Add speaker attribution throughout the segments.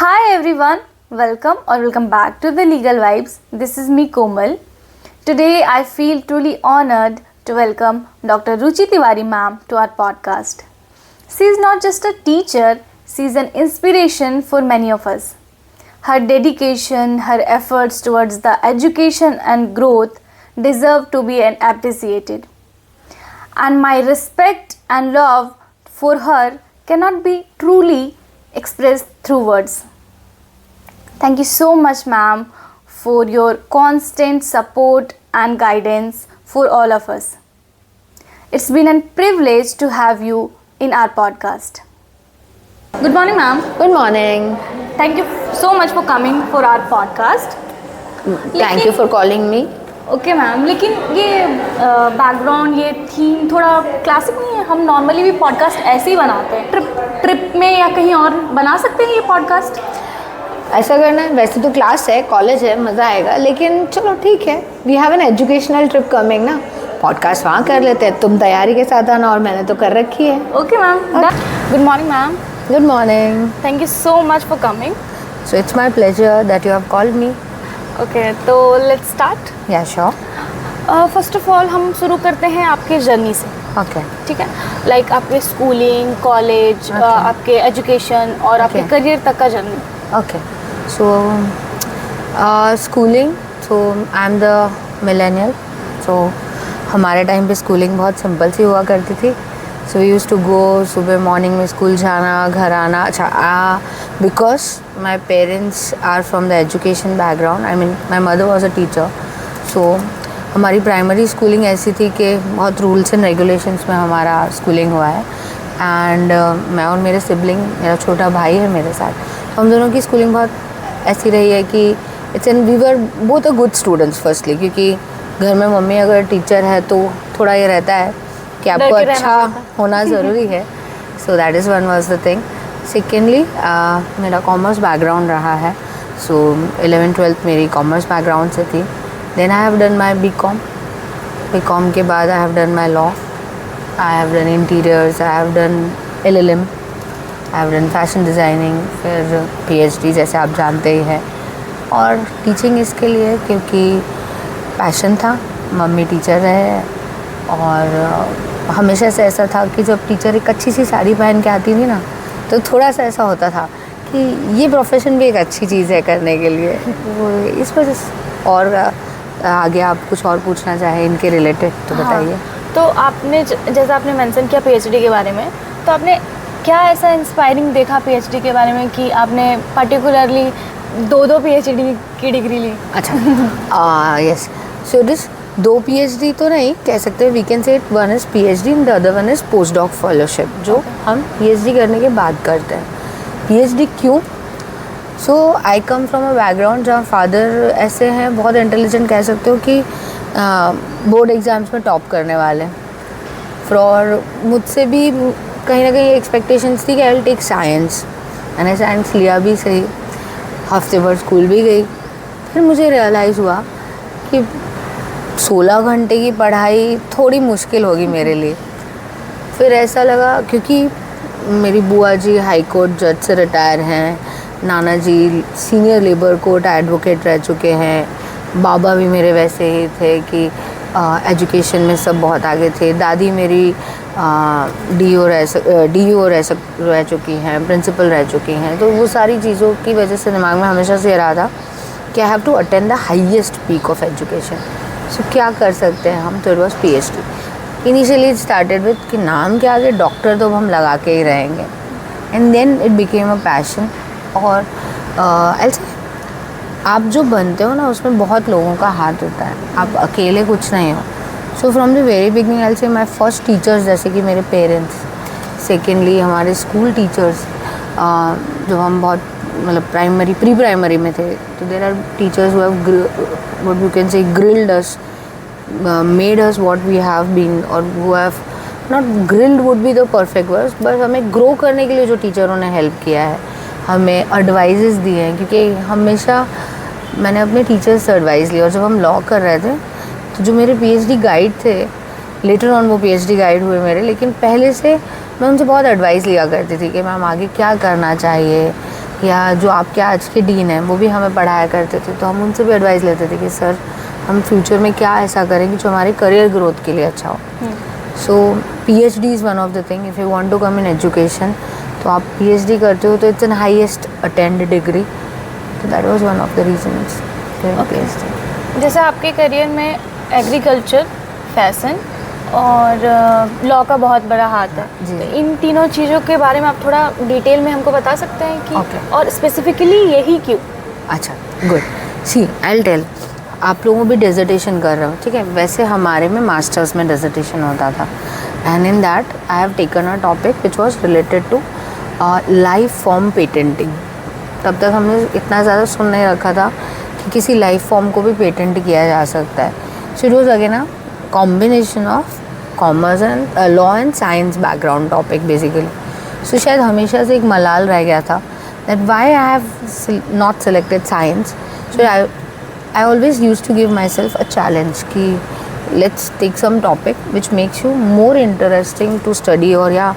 Speaker 1: Hi everyone, welcome back to the Legal Vibes. This is me Komal. Today I feel truly honored to welcome Dr. Ruchi Tiwari ma'am to our podcast. She is not just a teacher, she is an inspiration for many of us. Her dedication, her efforts towards the education and growth deserve to be appreciated. And my respect and love for her cannot be truly expressed through words. Thank you so much, ma'am, for your constant support and guidance for all of us. It's been a privilege to have you in our podcast. Good morning, ma'am.
Speaker 2: Good morning.
Speaker 1: Thank you so much for coming for our podcast.
Speaker 2: Thank you for calling me.
Speaker 1: Okay ma'am, लेकिन ये background ये theme थोड़ा classic नहीं है. हम normally भी podcast ऐसे ही बनाते हैं. ट्रिप में या कहीं और बना सकते हैं ये पॉडकास्ट.
Speaker 2: ऐसा करना है. वैसे तो क्लास है, कॉलेज है, मज़ा आएगा, लेकिन चलो ठीक है. We have an educational trip coming ना, पॉडकास्ट वहाँ कर लेते हैं. तुम तैयारी के साथ आना और मैंने तो कर रखी है.
Speaker 1: Okay ma'am. Good morning ma'am.
Speaker 2: Good morning.
Speaker 1: Thank you so much for coming.
Speaker 2: So it's my pleasure that you have called me.
Speaker 1: Okay, तो लेट्स स्टार्ट.
Speaker 2: या श्योर.
Speaker 1: फर्स्ट ऑफ ऑल हम शुरू करते हैं आपके जर्नी से.
Speaker 2: ओके.
Speaker 1: ठीक है. लाइक आपके स्कूलिंग, कॉलेज, आपके एजुकेशन और आपके करियर तक का journey.
Speaker 2: Okay. So schooling, so I am the millennial. So हमारे टाइम पे स्कूलिंग बहुत सिंपल सी हुआ करती थी. So we use to go, सुबह मॉर्निंग में स्कूल जाना, घर आना. अच्छा, because my parents are from the education background. I mean my mother was a teacher. So हमारी प्राइमरी स्कूलिंग ऐसी थी कि बहुत रूल्स एंड रेगुलेशंस में हमारा स्कूलिंग हुआ है. एंड मैं और मेरे सिबलिंग, मेरा छोटा भाई है मेरे साथ, हम दोनों की स्कूलिंग बहुत ऐसी रही है कि it's an we were both a good students. Firstly क्योंकि घर में मम्मी अगर टीचर है तो थोड़ा ये रहता है कि आपको अच्छा होना ज़रूरी है. So that is one was the thing. Secondly मेरा कॉमर्स बैकग्राउंड रहा है. सो 11th-12th मेरी कॉमर्स बैकग्राउंड से थी. Then I have done my B com के बाद I have done my law. I have done interiors, I have done LLM, I have done fashion designing, फिर PhD जैसे आप जानते ही हैं. और टीचिंग इसके लिए क्योंकि पैशन था. मम्मी टीचर रहे और हमेशा से ऐसा था कि जब टीचर एक अच्छी सी साड़ी पहन के आती थी ना, तो थोड़ा सा ऐसा होता था कि ये प्रोफेशन भी एक अच्छी चीज़ है करने के लिए. वो इस वजह से. और आगे आप कुछ और पूछना चाहें इनके रिलेटेड तो बताइए.
Speaker 1: तो आपने जैसा आपने मेंशन किया PhD के बारे में, तो आपने क्या ऐसा इंस्पायरिंग देखा PhD के बारे में कि आपने पर्टिकुलरली दो PhD की डिग्री ली.
Speaker 2: अच्छा. यस. सो दिस 2 PhD तो नहीं कह सकते. We can say one is PhD and the other one is post doc fellowship, जो हम PhD करने के बाद करते हैं. PhD क्यों? सो आई कम फ्रॉम अ बैकग्राउंड जहाँ फादर ऐसे हैं, बहुत इंटेलिजेंट कह सकते हो कि बोर्ड एग्ज़ाम्स में टॉप करने वाले. और मुझसे भी कहीं ना कहीं एक्सपेक्टेशंस थी कि आई विल टेक साइंस. मैंने साइंस लिया भी सही, हफ्ते भर स्कूल भी गई. फिर मुझे रियलाइज़ हुआ कि 16 घंटे की पढ़ाई थोड़ी मुश्किल होगी मेरे लिए. फिर ऐसा लगा क्योंकि मेरी बुआ जी हाई कोर्ट जज से रिटायर हैं, नाना जी सीनियर लेबर कोर्ट एडवोकेट रह चुके हैं, बाबा भी मेरे वैसे ही थे कि एजुकेशन में सब बहुत आगे थे, दादी मेरी DO रह चुकी हैं, प्रिंसिपल रह चुकी हैं. तो वो सारी चीज़ों की वजह से दिमाग में हमेशा से रहा था कि I have to attend the highest peak of education. So क्या कर सकते हैं हम. तो it was PhD. Initially started with कि नाम के आगे डॉक्टर तो हम लगा के ही रहेंगे. And then it became a passion. और आप जो बनते हो ना, उसमें बहुत लोगों का हाथ होता है, आप अकेले कुछ नहीं हो. So from the very beginning I say my first teachers जैसे कि मेरे पेरेंट्स, सेकेंडली हमारे स्कूल टीचर्स, जो हम बहुत मतलब प्री प्राइमरी में थे. तो there are teachers who have what you can say grilled us, made us what we have been, और who have not grilled would be the perfect word, बस हमें ग्रो करने के लिए जो टीचरों ने हेल्प किया है, हमें एडवाइजेस दिए हैं. क्योंकि हमेशा मैंने अपने टीचर्स से एडवाइस ली. और जब हम लॉ कर रहे थे तो जो मेरे PhD गाइड थे, लेटर ऑन वो PhD गाइड हुए मेरे, लेकिन पहले से मैं उनसे बहुत एडवाइस लिया करती थी कि मैम आगे क्या करना चाहिए, या जो आपके आज के डीन हैं वो भी हमें पढ़ाया करते थे, तो हम उनसे भी एडवाइस लेते थे कि सर हम फ्यूचर में क्या ऐसा करें कि जो हमारे करियर ग्रोथ के लिए अच्छा हो। So PhD is one of the thing, if you want to come in education, तो आप PhD करते हो तो it's an highest attend degree, तो that was one of the reasons PhD।
Speaker 1: जैसे आपके करियर में एग्रीकल्चर, फैशन और लॉ का बहुत बड़ा हाथ है,
Speaker 2: जी।
Speaker 1: तो इन तीनों चीज़ों के बारे में आप थोड़ा डिटेल में हमको बता सकते हैं कि
Speaker 2: Okay.
Speaker 1: और स्पेसिफिकली यही क्यों?
Speaker 2: अच्छा, good. See I will tell, आप लोगों भी डिसर्टेशन कर रहे हो, ठीक है, वैसे हमारे में मास्टर्स में डिसर्टेशन होता था, and in that I have taken a topic which was related to life form patenting. तब तक हमने इतना ज़्यादा सुन नहीं रखा था कि किसी लाइफ फॉर्म को भी पेटेंट किया जा सकता है। So it was again a combination of commerce and law and science background topic basically. So शायद हमेशा से एक मलाल रह गया था that why I have not selected science. So I always used to give myself a challenge कि let's take some topic which makes you more interesting to study, और या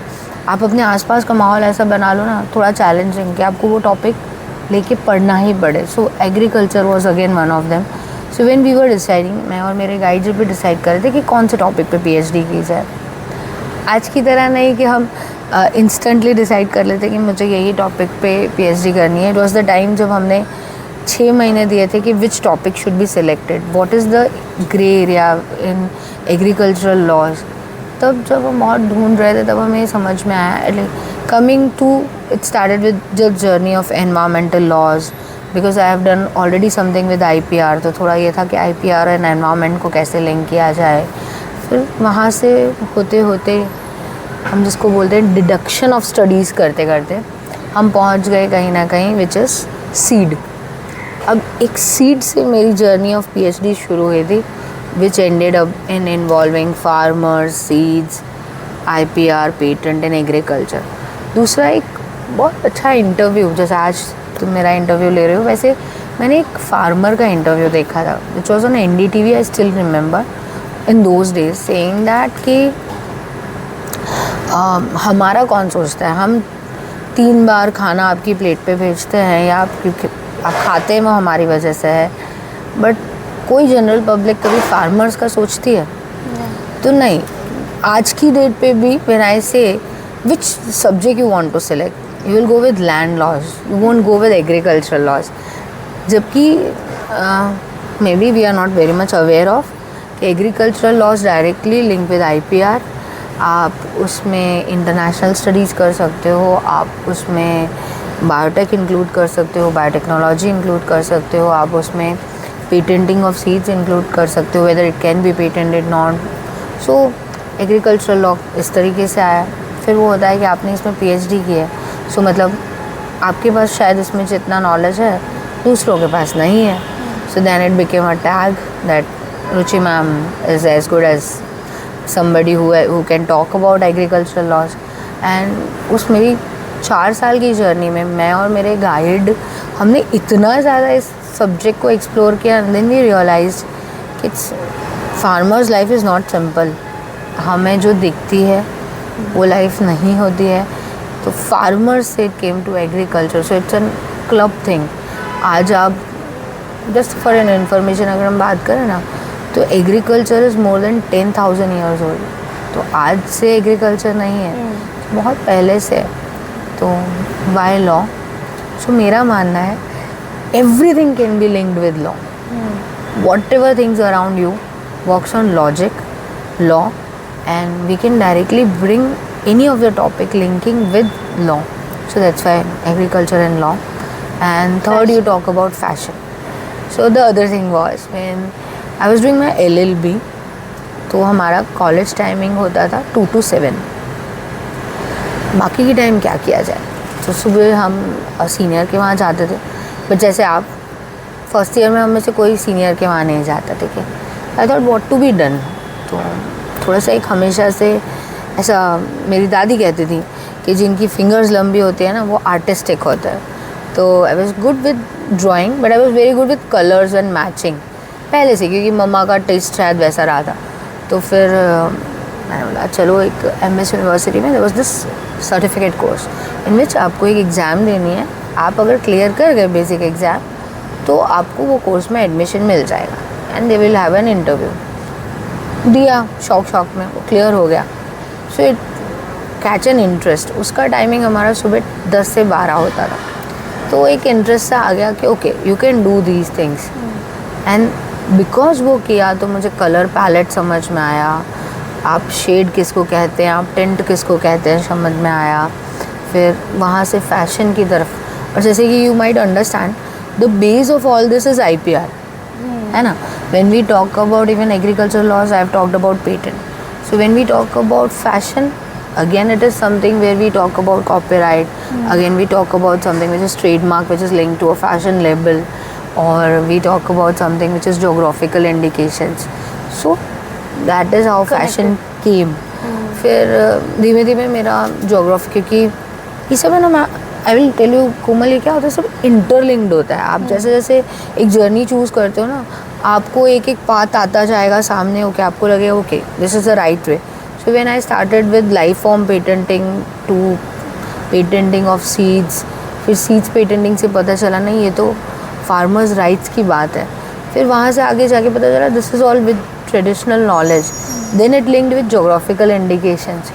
Speaker 2: आप अपने आसपास का माहौल ऐसा बना लो ना थोड़ा चैलेंजिंग कि आपको वो टॉपिक लेके पढ़ना ही पड़े। So agriculture was again one of them. So when we were deciding, मैं और मेरे गाइड जब भी डिसाइड कर रहे थे कि कौन से टॉपिक पे PhD की जाए, आज की तरह नहीं कि हम इंस्टेंटली डिसाइड कर लेते कि मुझे यही टॉपिक पे PhD करनी है। इट वॉज द टाइम जब हमने 6 महीने दिए थे कि which topic should be selected, what is the grey area in agricultural laws. तब जब हम और ढूंढ रहे थे तब हमें ये समझ में आया, coming to it started with the journey of environmental laws, because I have done already something with IPR, तो थोड़ा ये था कि IPR एंड एनवायरमेंट को कैसे लिंक किया जाए। फिर वहाँ से होते होते हम जिसको बोलते हैं डिडक्शन ऑफ स्टडीज़ करते करते हम पहुँच गए कहीं ना कहीं विच इज़ सीड। अब एक सीड से मेरी जर्नी ऑफ PhD शुरू हुई थी, विच ended up in involving farmers, seeds, IPR, patent and agriculture. दूसरा एक बहुत अच्छा इंटरव्यू, जैसे आज तुम मेरा इंटरव्यू ले रहे हो, वैसे मैंने एक फार्मर का इंटरव्यू देखा था which was on NDTV। I still remember in those days saying that कि हमारा कौन सोचता है, हम 3 बार खाना आपकी प्लेट पे भेजते हैं या आप खाते हैं वो हमारी वजह से है, बट कोई जनरल पब्लिक कभी फार्मर्स का सोचती है? तो नहीं। आज की डेट पे भी when I say which subject you want to select, you will go with land laws, you won't go with agricultural laws. जबकि maybe we are not very much aware of कि agricultural laws directly link with IPR। आप उसमें international studies कर सकते हो, आप उसमें biotech include कर सकते हो, बायोटेक्नोलॉजी इंक्लूड कर सकते हो, आप उसमें पेटेंटिंग ऑफ सीड्स इंक्लूड कर सकते हो, whether it can be patented not. So agricultural law इस तरीके से आया। फिर वो होता है कि आपने इसमें PhD की है, सो मतलब आपके पास शायद इसमें जितना नॉलेज है दूसरों के पास नहीं है। So then it became a tag that Ruchi ma'am is as good as somebody who can talk about agricultural laws। and उस मेरी 4 साल की जर्नी में मैं और मेरे गाइड हमने इतना ज़्यादा इस सब्जेक्ट को एक्सप्लोर किया, एंड देन वी रियलाइज कि it's farmers life is not simple. हमें जो दिखती है वो लाइफ नहीं होती है। तो फार्मर्स से it came to agriculture, so it's an club thing. आज आप जस्ट फॉर एन इन्फॉर्मेशन अगर हम बात करें ना, तो agriculture is more than 10,000 years old. तो आज से एग्रीकल्चर नहीं है, बहुत पहले से है। तो वाई लॉ? सो मेरा मानना है everything can be linked with law. Whatever things around you works on logic, law, and we can directly bring any of the topic linking with law. So that's why agriculture and law. And third you talk about fashion. So the other thing was when I was doing my LLB, तो हमारा college timing होता था 2 to 7। बाकी की time क्या किया जाए, तो सुबह हम सीनियर के वहाँ जाते थे, बट जैसे आप फर्स्ट ईयर में हम में से कोई सीनियर के वहाँ नहीं जाता, ठीक है। I thought what to be done. तो थोड़ा सा एक हमेशा से ऐसा मेरी दादी कहती थी कि जिनकी फिंगर्स लंबी होती है ना वो आर्टिस्टिक होता है। तो I was good with drawing, but I was very good with colours and matching पहले से, क्योंकि मम्मा का टेस्ट शायद वैसा रहा था। तो फिर मैंने बोला चलो एक MS यूनिवर्सिटी में there was this certificate course in which आपको एक एग्ज़ाम देनी है आप अगर क्लियर कर गए बेसिक एग्ज़ाम तो आपको वो कोर्स में एडमिशन मिल जाएगा and they will have an interview. दिया शौक में वो क्लियर हो गया, so it catch an interest. उसका टाइमिंग हमारा सुबह 10 से 12 होता था, तो एक इंटरेस्ट सा आ गया कि okay you can do these things. And because वो किया तो मुझे कलर पैलेट समझ में आया, आप शेड किसको कहते हैं, आप टिंट किसको कहते हैं समझ में आया। फिर वहाँ से फैशन की तरफ, और जैसे कि you might understand the base of all this is IPR, है ना। When we talk about even agriculture laws, I have talked about patent. So when we talk about fashion, again it is something where we talk about copyright, again we talk about something which is trademark, which is linked to a fashion label, or we talk about something which is geographical indications. So that is how fashion came. फिर धीमे धीमे मेरा geography, क्योंकि ये सब है ना, मैं आई विल टेल यू कोमल, ये क्या होता है, सब इंटरलिंक्ड होता है। आप जैसे जैसे एक जर्नी चूज़ करते हो ना, आपको एक एक पाथ आता जाएगा सामने, ओके आपको लगेगा okay this is the right way. So when I started with life form patenting to patenting of seeds, फिर seeds patenting से पता चला नहीं ये तो farmers rights की बात है। फिर वहाँ से आगे जाके पता चला this is all with traditional knowledge, then it linked with geographical indications.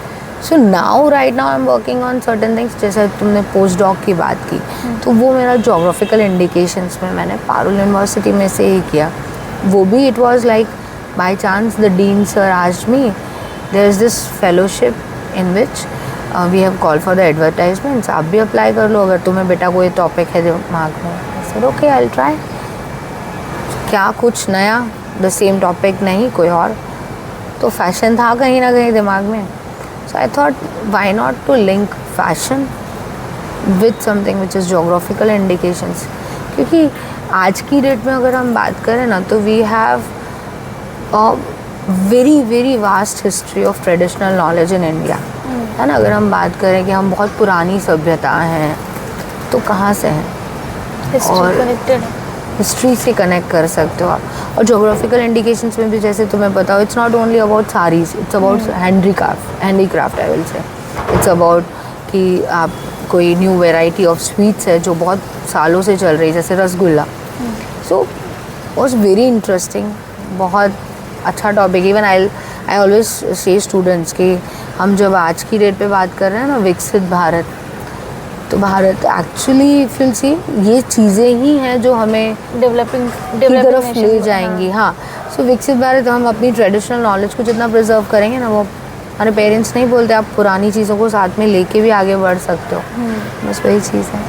Speaker 2: So now right now I'm working on certain things, जैसे तुमने पोस्ट डॉक की बात की, तो वो मेरा geographical indications में मैंने पारुल यूनिवर्सिटी में से ही किया। वो भी it was like by chance the dean sir asked me, there is this fellowship in which we have called for the advertisements, आप भी अप्लाई कर लो अगर तुम्हें बेटा कोई टॉपिक है दिमाग में। I said okay I'll try। क्या कुछ नया, द सेम टॉपिक नहीं कोई और, तो फैशन था कहीं ना कहीं दिमाग में। So I thought why not to link fashion with something which is geographical indications, क्योंकि आज की डेट में अगर हम बात करें ना तो we have very very vast history of traditional knowledge in India, है ना। अगर हम बात करें कि हम बहुत पुरानी सभ्यता हैं तो कहाँ से हैं, और हिस्ट्री से कनेक्ट कर सकते हो आप। और जोग्राफिकल इंडिकेशंस में भी जैसे तुम्हें पता हो, it's not only about saris, it's about handicraft I will से। इट्स अबाउट कि आप कोई न्यू वेराइटी ऑफ स्वीट्स है जो बहुत सालों से चल रही है, जैसे rasgulla. So was very interesting, बहुत अच्छा topic. Even I always say students कि हम जब आज की डेट पे बात कर रहे हैं ना विकसित भारत, तो भारत एक्चुअली फिल सी ये चीज़ें ही हैं जो हमें डेवलपिंग की तरफ ले जाएंगी। हाँ, सो विकसित भारत, हम अपनी ट्रेडिशनल नॉलेज को जितना प्रिजर्व करेंगे ना, वो हमारे पेरेंट्स नहीं बोलते आप पुरानी चीज़ों को साथ में लेके भी आगे बढ़ सकते हो, बस वही चीज़ है।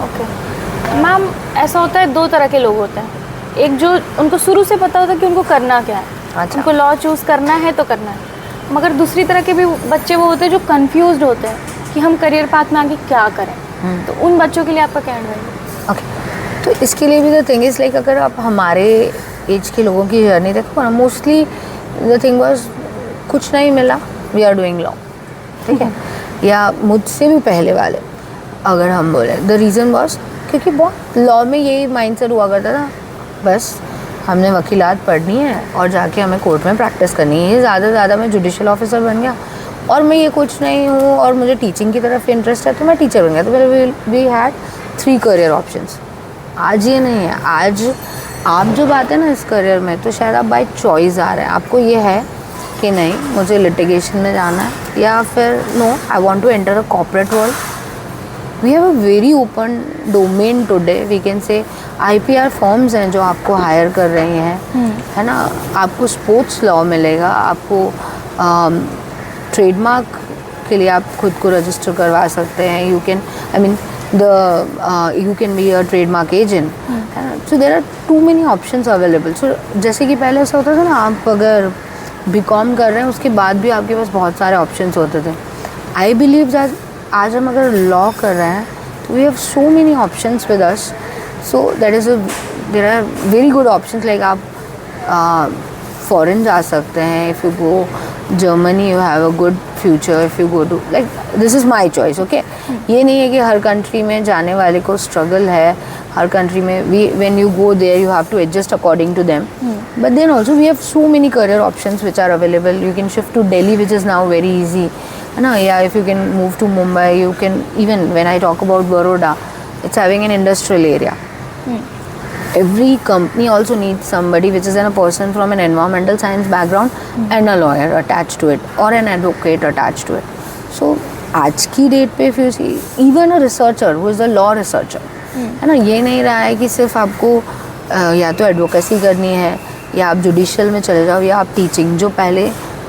Speaker 1: ओके मैम, ऐसा होता है दो तरह के लोग होते हैं, एक जो उनको शुरू से पता होता है कि उनको करना क्या है,
Speaker 2: अच्छा,
Speaker 1: उनको लॉ चूज़ करना है तो करना है, मगर दूसरी तरह के भी बच्चे वो होते हैं जो कंफ्यूज्ड होते हैं कि हम करियर पाथ में आगे क्या करें। तो उन बच्चों के लिए आपका क्या एडवाइस?
Speaker 2: ओके, तो इसके लिए भी द थिंग इज़ लाइक, अगर आप हमारे एज के लोगों की जर्नी देखो ना, मोस्टली द थिंग वाज कुछ नहीं मिला, वी आर डूइंग लॉ, ठीक है। या मुझसे भी पहले वाले अगर हम बोले, द रीज़न वाज क्योंकि बहुत लॉ में यही माइंडसेट हुआ करता था, बस हमने वकीलात पढ़नी है और जाके हमें कोर्ट में प्रैक्टिस करनी है। ज़्यादा से ज़्यादा मैं जुडिशल ऑफिसर बन गया, और मैं ये कुछ नहीं हूँ और मुझे टीचिंग की तरफ इंटरेस्ट है तो मैं टीचर बन गया। तो वी हैड 3 करियर ऑप्शंस। आज ये नहीं है, आज आप जो बात है ना इस करियर में, तो शायद आप बाय चॉइस आ रहे हैं, आपको ये है कि नहीं मुझे लिटिगेशन में जाना है, या फिर no I want to enter a corporate world. We have a very open domain today, we can say IPR forms हैं जो आपको हायर कर रही हैं, है ना। आपको स्पोर्ट्स लॉ मिलेगा, आपको ट्रेडमार्क के लिए आप खुद को रजिस्टर करवा सकते हैं, you can I mean you can be a trademark agent, है ना। So there are too many options available. So जैसे कि पहले ऐसा होता था ना, आप अगर BCom कर रहे हैं उसके बाद भी आपके पास बहुत सारे ऑप्शंस होते थे। आई बिलीव आज हम अगर लॉ कर रहे हैं तो we have so many options with us, so that is there are very good options. Like आप फॉरेन जा सकते हैं, if you go Germany you have a good future, if you go to like this is my choice, okay. ये नहीं है कि हर country में जाने वाले को स्ट्रगल है, हर कंट्री में when you go there you have to adjust according to them, but then also we have so many career options which are available. You can shift to Delhi, which is now very easy, है ना। या if you can move to Mumbai, you can, even when I talk about Baroda, it's having an industrial area. Every company also needs somebody which is a person from an environmental science background and a lawyer attached to it or an advocate attached to it. So आज की date पे if you see even a researcher who is a law researcher, है ना, ये नहीं रहा है कि सिर्फ आपको या तो एडवोकेसी करनी है या आप जुडिशियल में चले जाओ या आप टीचिंग, जो पहले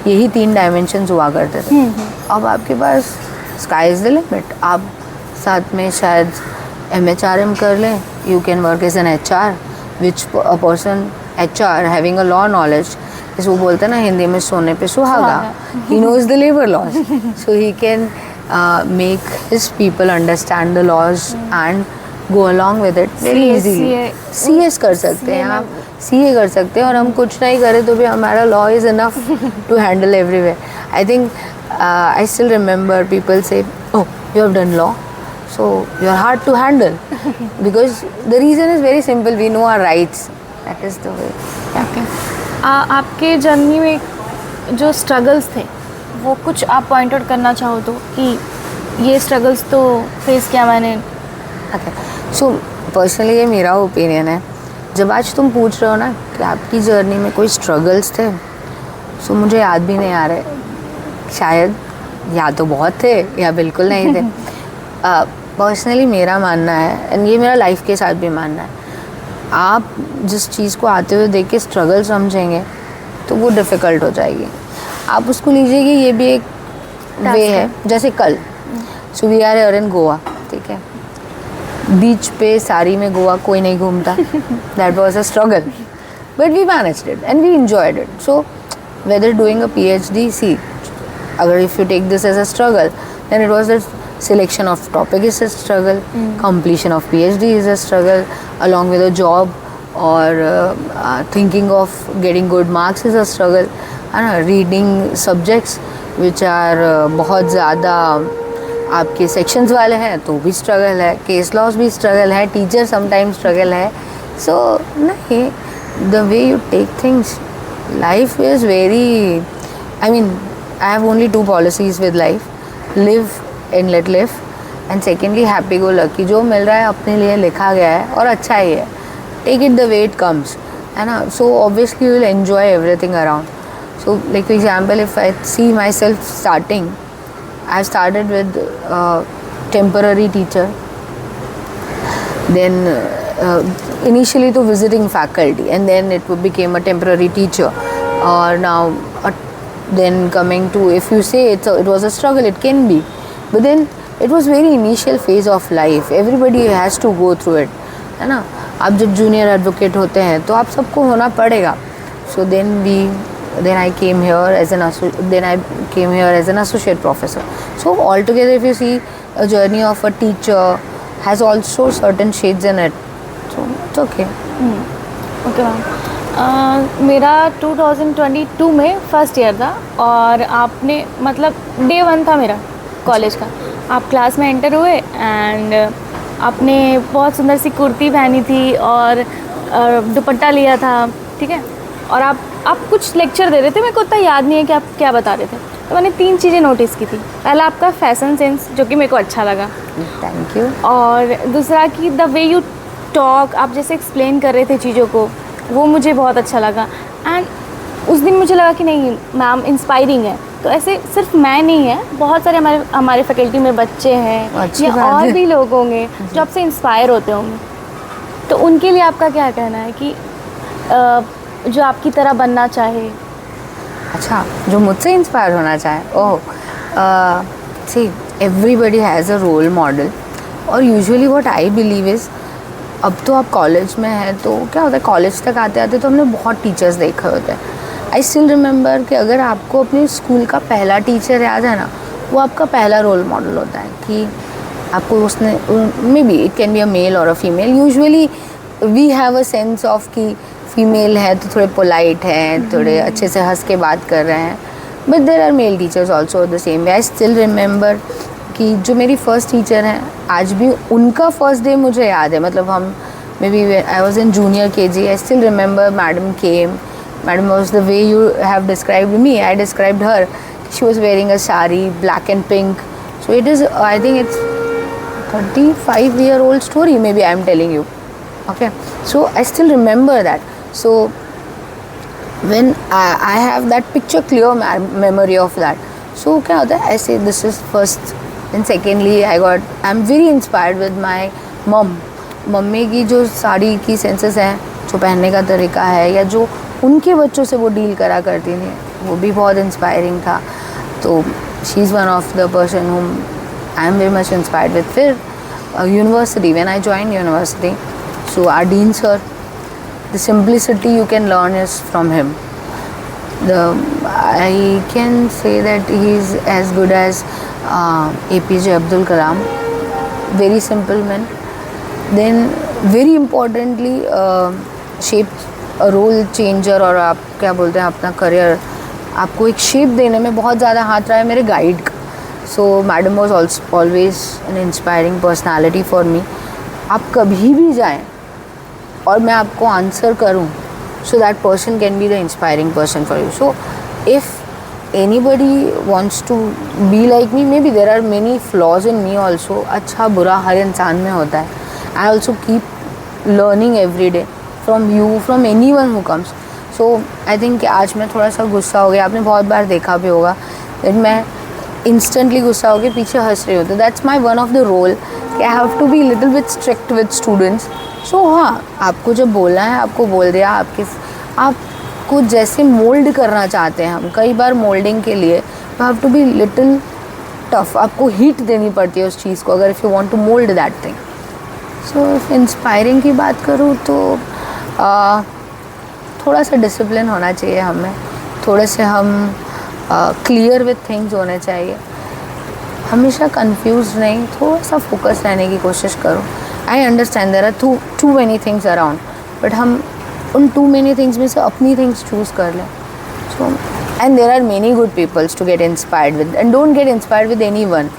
Speaker 2: यही 3 डायमेंशंस हुआ करते थे. अब आपके पास स्काई इज़ द लिमिट. आप साथ में शायद MHRM कर लें. You can work as an HR, which a person HR having a law knowledge, is वो बोलते हैं ना हिंदी में सोने पे सुहागा. He knows the labor laws, so he can make his people understand the laws and go along with it very easily. CS कर सकते हैं आप, CA कर सकते हैं, और हम कुछ नहीं करें तो भी हमारा law is enough to handle everywhere. I think I still remember people say, oh, you have done law, so you are hard to handle. Because the reason is very simple, we know our rights. That is the way.
Speaker 1: Okay. आपके journey में जो struggles थे वो कुछ आप point out करना चाहो तो, कि ये स्ट्रगल्स तो फेस किया मैंने.
Speaker 2: Okay. So पर्सनली ये मेरा ओपिनियन है. जब आज तुम पूछ रहे हो ना कि आपकी जर्नी में कोई स्ट्रगल्स थे, सो मुझे याद भी नहीं आ रहे. शायद या तो बहुत थे या बिल्कुल नहीं थे. पर्सनली मेरा मानना है, एंड ये मेरा लाइफ के साथ भी मानना है, आप जिस चीज़ को आते हुए देख के स्ट्रगल समझेंगे तो वो डिफ़िकल्ट हो जाएगी. आप उसको लीजिए कि ये भी एक वे है. जैसे कल so we are here in Goa, ठीक है, बीच पे साड़ी में गोवा कोई नहीं घूमता. That was a struggle, but we managed it and we enjoyed it. So whether doing a PhD, see, अगर if you take this as a struggle, then it was the selection of topic is a struggle, completion of PhD is a struggle, along with a job or thinking of getting good marks is a struggle, and reading subjects which are बहुत ज़्यादा आपके sections वाले हैं तो भी struggle है, case laws भी struggle है, teacher sometimes struggle है. So नहीं, the way you take things, life is very, I mean, I have only 2 policies with life: live and let live, and secondly happy go lucky. जो मिल रहा है अपने लिए लिखा गया है और अच्छा ही है. Take it the way it comes, है ना. So obviously you will enjoy everything around. So like for example, if I see myself starting, I started with temporary teacher, then initially to visiting faculty, and then it became a temporary teacher, or now then coming to, if you say it was a struggle, it can be, but then it was very initial phase of life. Everybody has to go through it, है ना. आप जब junior advocate होते हैं तो आप सबको होना पड़ेगा. So then I came here as an associate professor. So altogether, if you see, a journey of a teacher has also certain shades in it. So it's okay.
Speaker 1: Okay ma'am. मेरा 2022 में first year था, और आपने मतलब day 1 था मेरा college का. आप क्लास में एंटर हुए एंड आपने बहुत सुंदर सी कुर्ती पहनी थी और दुपट्टा लिया था, ठीक है, और आप कुछ लेक्चर दे रहे थे. मेरे को उतना याद नहीं है कि आप क्या बता रहे थे. तो मैंने 3 चीज़ें नोटिस की थी. पहला आपका फैशन सेंस, जो कि मेरे को अच्छा लगा.
Speaker 2: Thank you.
Speaker 1: और दूसरा कि द वे यू टॉक, आप जैसे एक्सप्लेन कर रहे थे चीज़ों को, वो मुझे बहुत अच्छा लगा. एंड उस दिन मुझे लगा कि नहीं मैम इंस्पायरिंग है. तो ऐसे सिर्फ मैं नहीं है, बहुत सारे हमारे फैकल्टी में बच्चे हैं या और भी लोग होंगे जो आपसे इंस्पायर होते होंगे. तो उनके लिए आपका क्या कहना है कि जो आपकी तरह बनना चाहे?
Speaker 2: अच्छा, जो मुझसे इंस्पायर होना चाहे. Oh, see, everybody has a role model, और usually what I believe is, अब तो आप कॉलेज में हैं तो क्या होता है, कॉलेज तक आते आते तो हमने बहुत टीचर्स देखे होते हैं. आई स्टिल रिमेंबर कि अगर आपको अपने स्कूल का पहला टीचर याद है ना, वो आपका पहला रोल मॉडल होता है. कि आपको उसने, maybe it can be a male और a female. Usually we have a sense of कि फीमेल है तो थोड़े पोलाइट हैं, थोड़े अच्छे से हंस के बात कर रहे हैं, but there are male teachers also the same way. I still remember कि जो मेरी फ़र्स्ट टीचर हैं, आज भी उनका फर्स्ट डे मुझे याद है. मतलब हम maybe I was in junior KG. I still remember madam came. Madam was the way you have described me, I described her. She was wearing a sari, black and pink. So it is, I think it's 35-year-old story maybe I am telling you. Okay, so I still remember that. So when I have that picture clear memory of that. So क्या होता है ऐसे, this is first and secondly I'm very inspired with my mom. Mummy की जो साड़ी की senses हैं, जो पहनने का तरीका है, या जो उनके बच्चों से वो डील करा करती थी, वो भी बहुत इंस्पायरिंग था. तो she is one of the person whom I am very much inspired with. फिर university, when I joined university, so our dean sir, the simplicity you can learn is from him. I can say that he is as good as APJ Abdul Kalam. Very simple man. Then very importantly shaped a role changer, और आप क्या बोलते हैं, अपना career आपको एक shape देने में बहुत ज़्यादा हाथ रहा है मेरे गाइड का. सो madam was always an inspiring personality for me. आप कभी भी जाएं और मैं आपको आंसर करूं, so that person can be the inspiring person for you. So if anybody wants to be like me, maybe there are many flaws in me also. अच्छा बुरा हर इंसान में होता है. I also keep learning every day from you, from anyone who comes. So I think कि आज मैं थोड़ा सा गुस्सा हो गया, आपने बहुत बार देखा भी होगा that मैं instantly गुस्सा हो गया, पीछे हंस रही होती. That's my one of the role कि I have to be little bit strict with students. सो हाँ, आपको जब बोलना है आपको बोल दिया. आपको जैसे मोल्ड करना चाहते हैं हम, कई बार मोल्डिंग के लिए you have to be little tough. आपको हीट देनी पड़ती है उस चीज़ को, अगर if you want to mould that thing. So inspiring की बात करूँ तो थोड़ा सा डिसिप्लिन होना चाहिए हमें, थोड़े से हम क्लियर विथ थिंग्स होने चाहिए, हमेशा कंफ्यूज नहीं, थोड़ा सा फोकस रहने की कोशिश करो. I understand there are too many things around, but हम उन too many things में से अपनी things choose कर लें. So and there are many good people to get inspired with, and don't get inspired with anyone.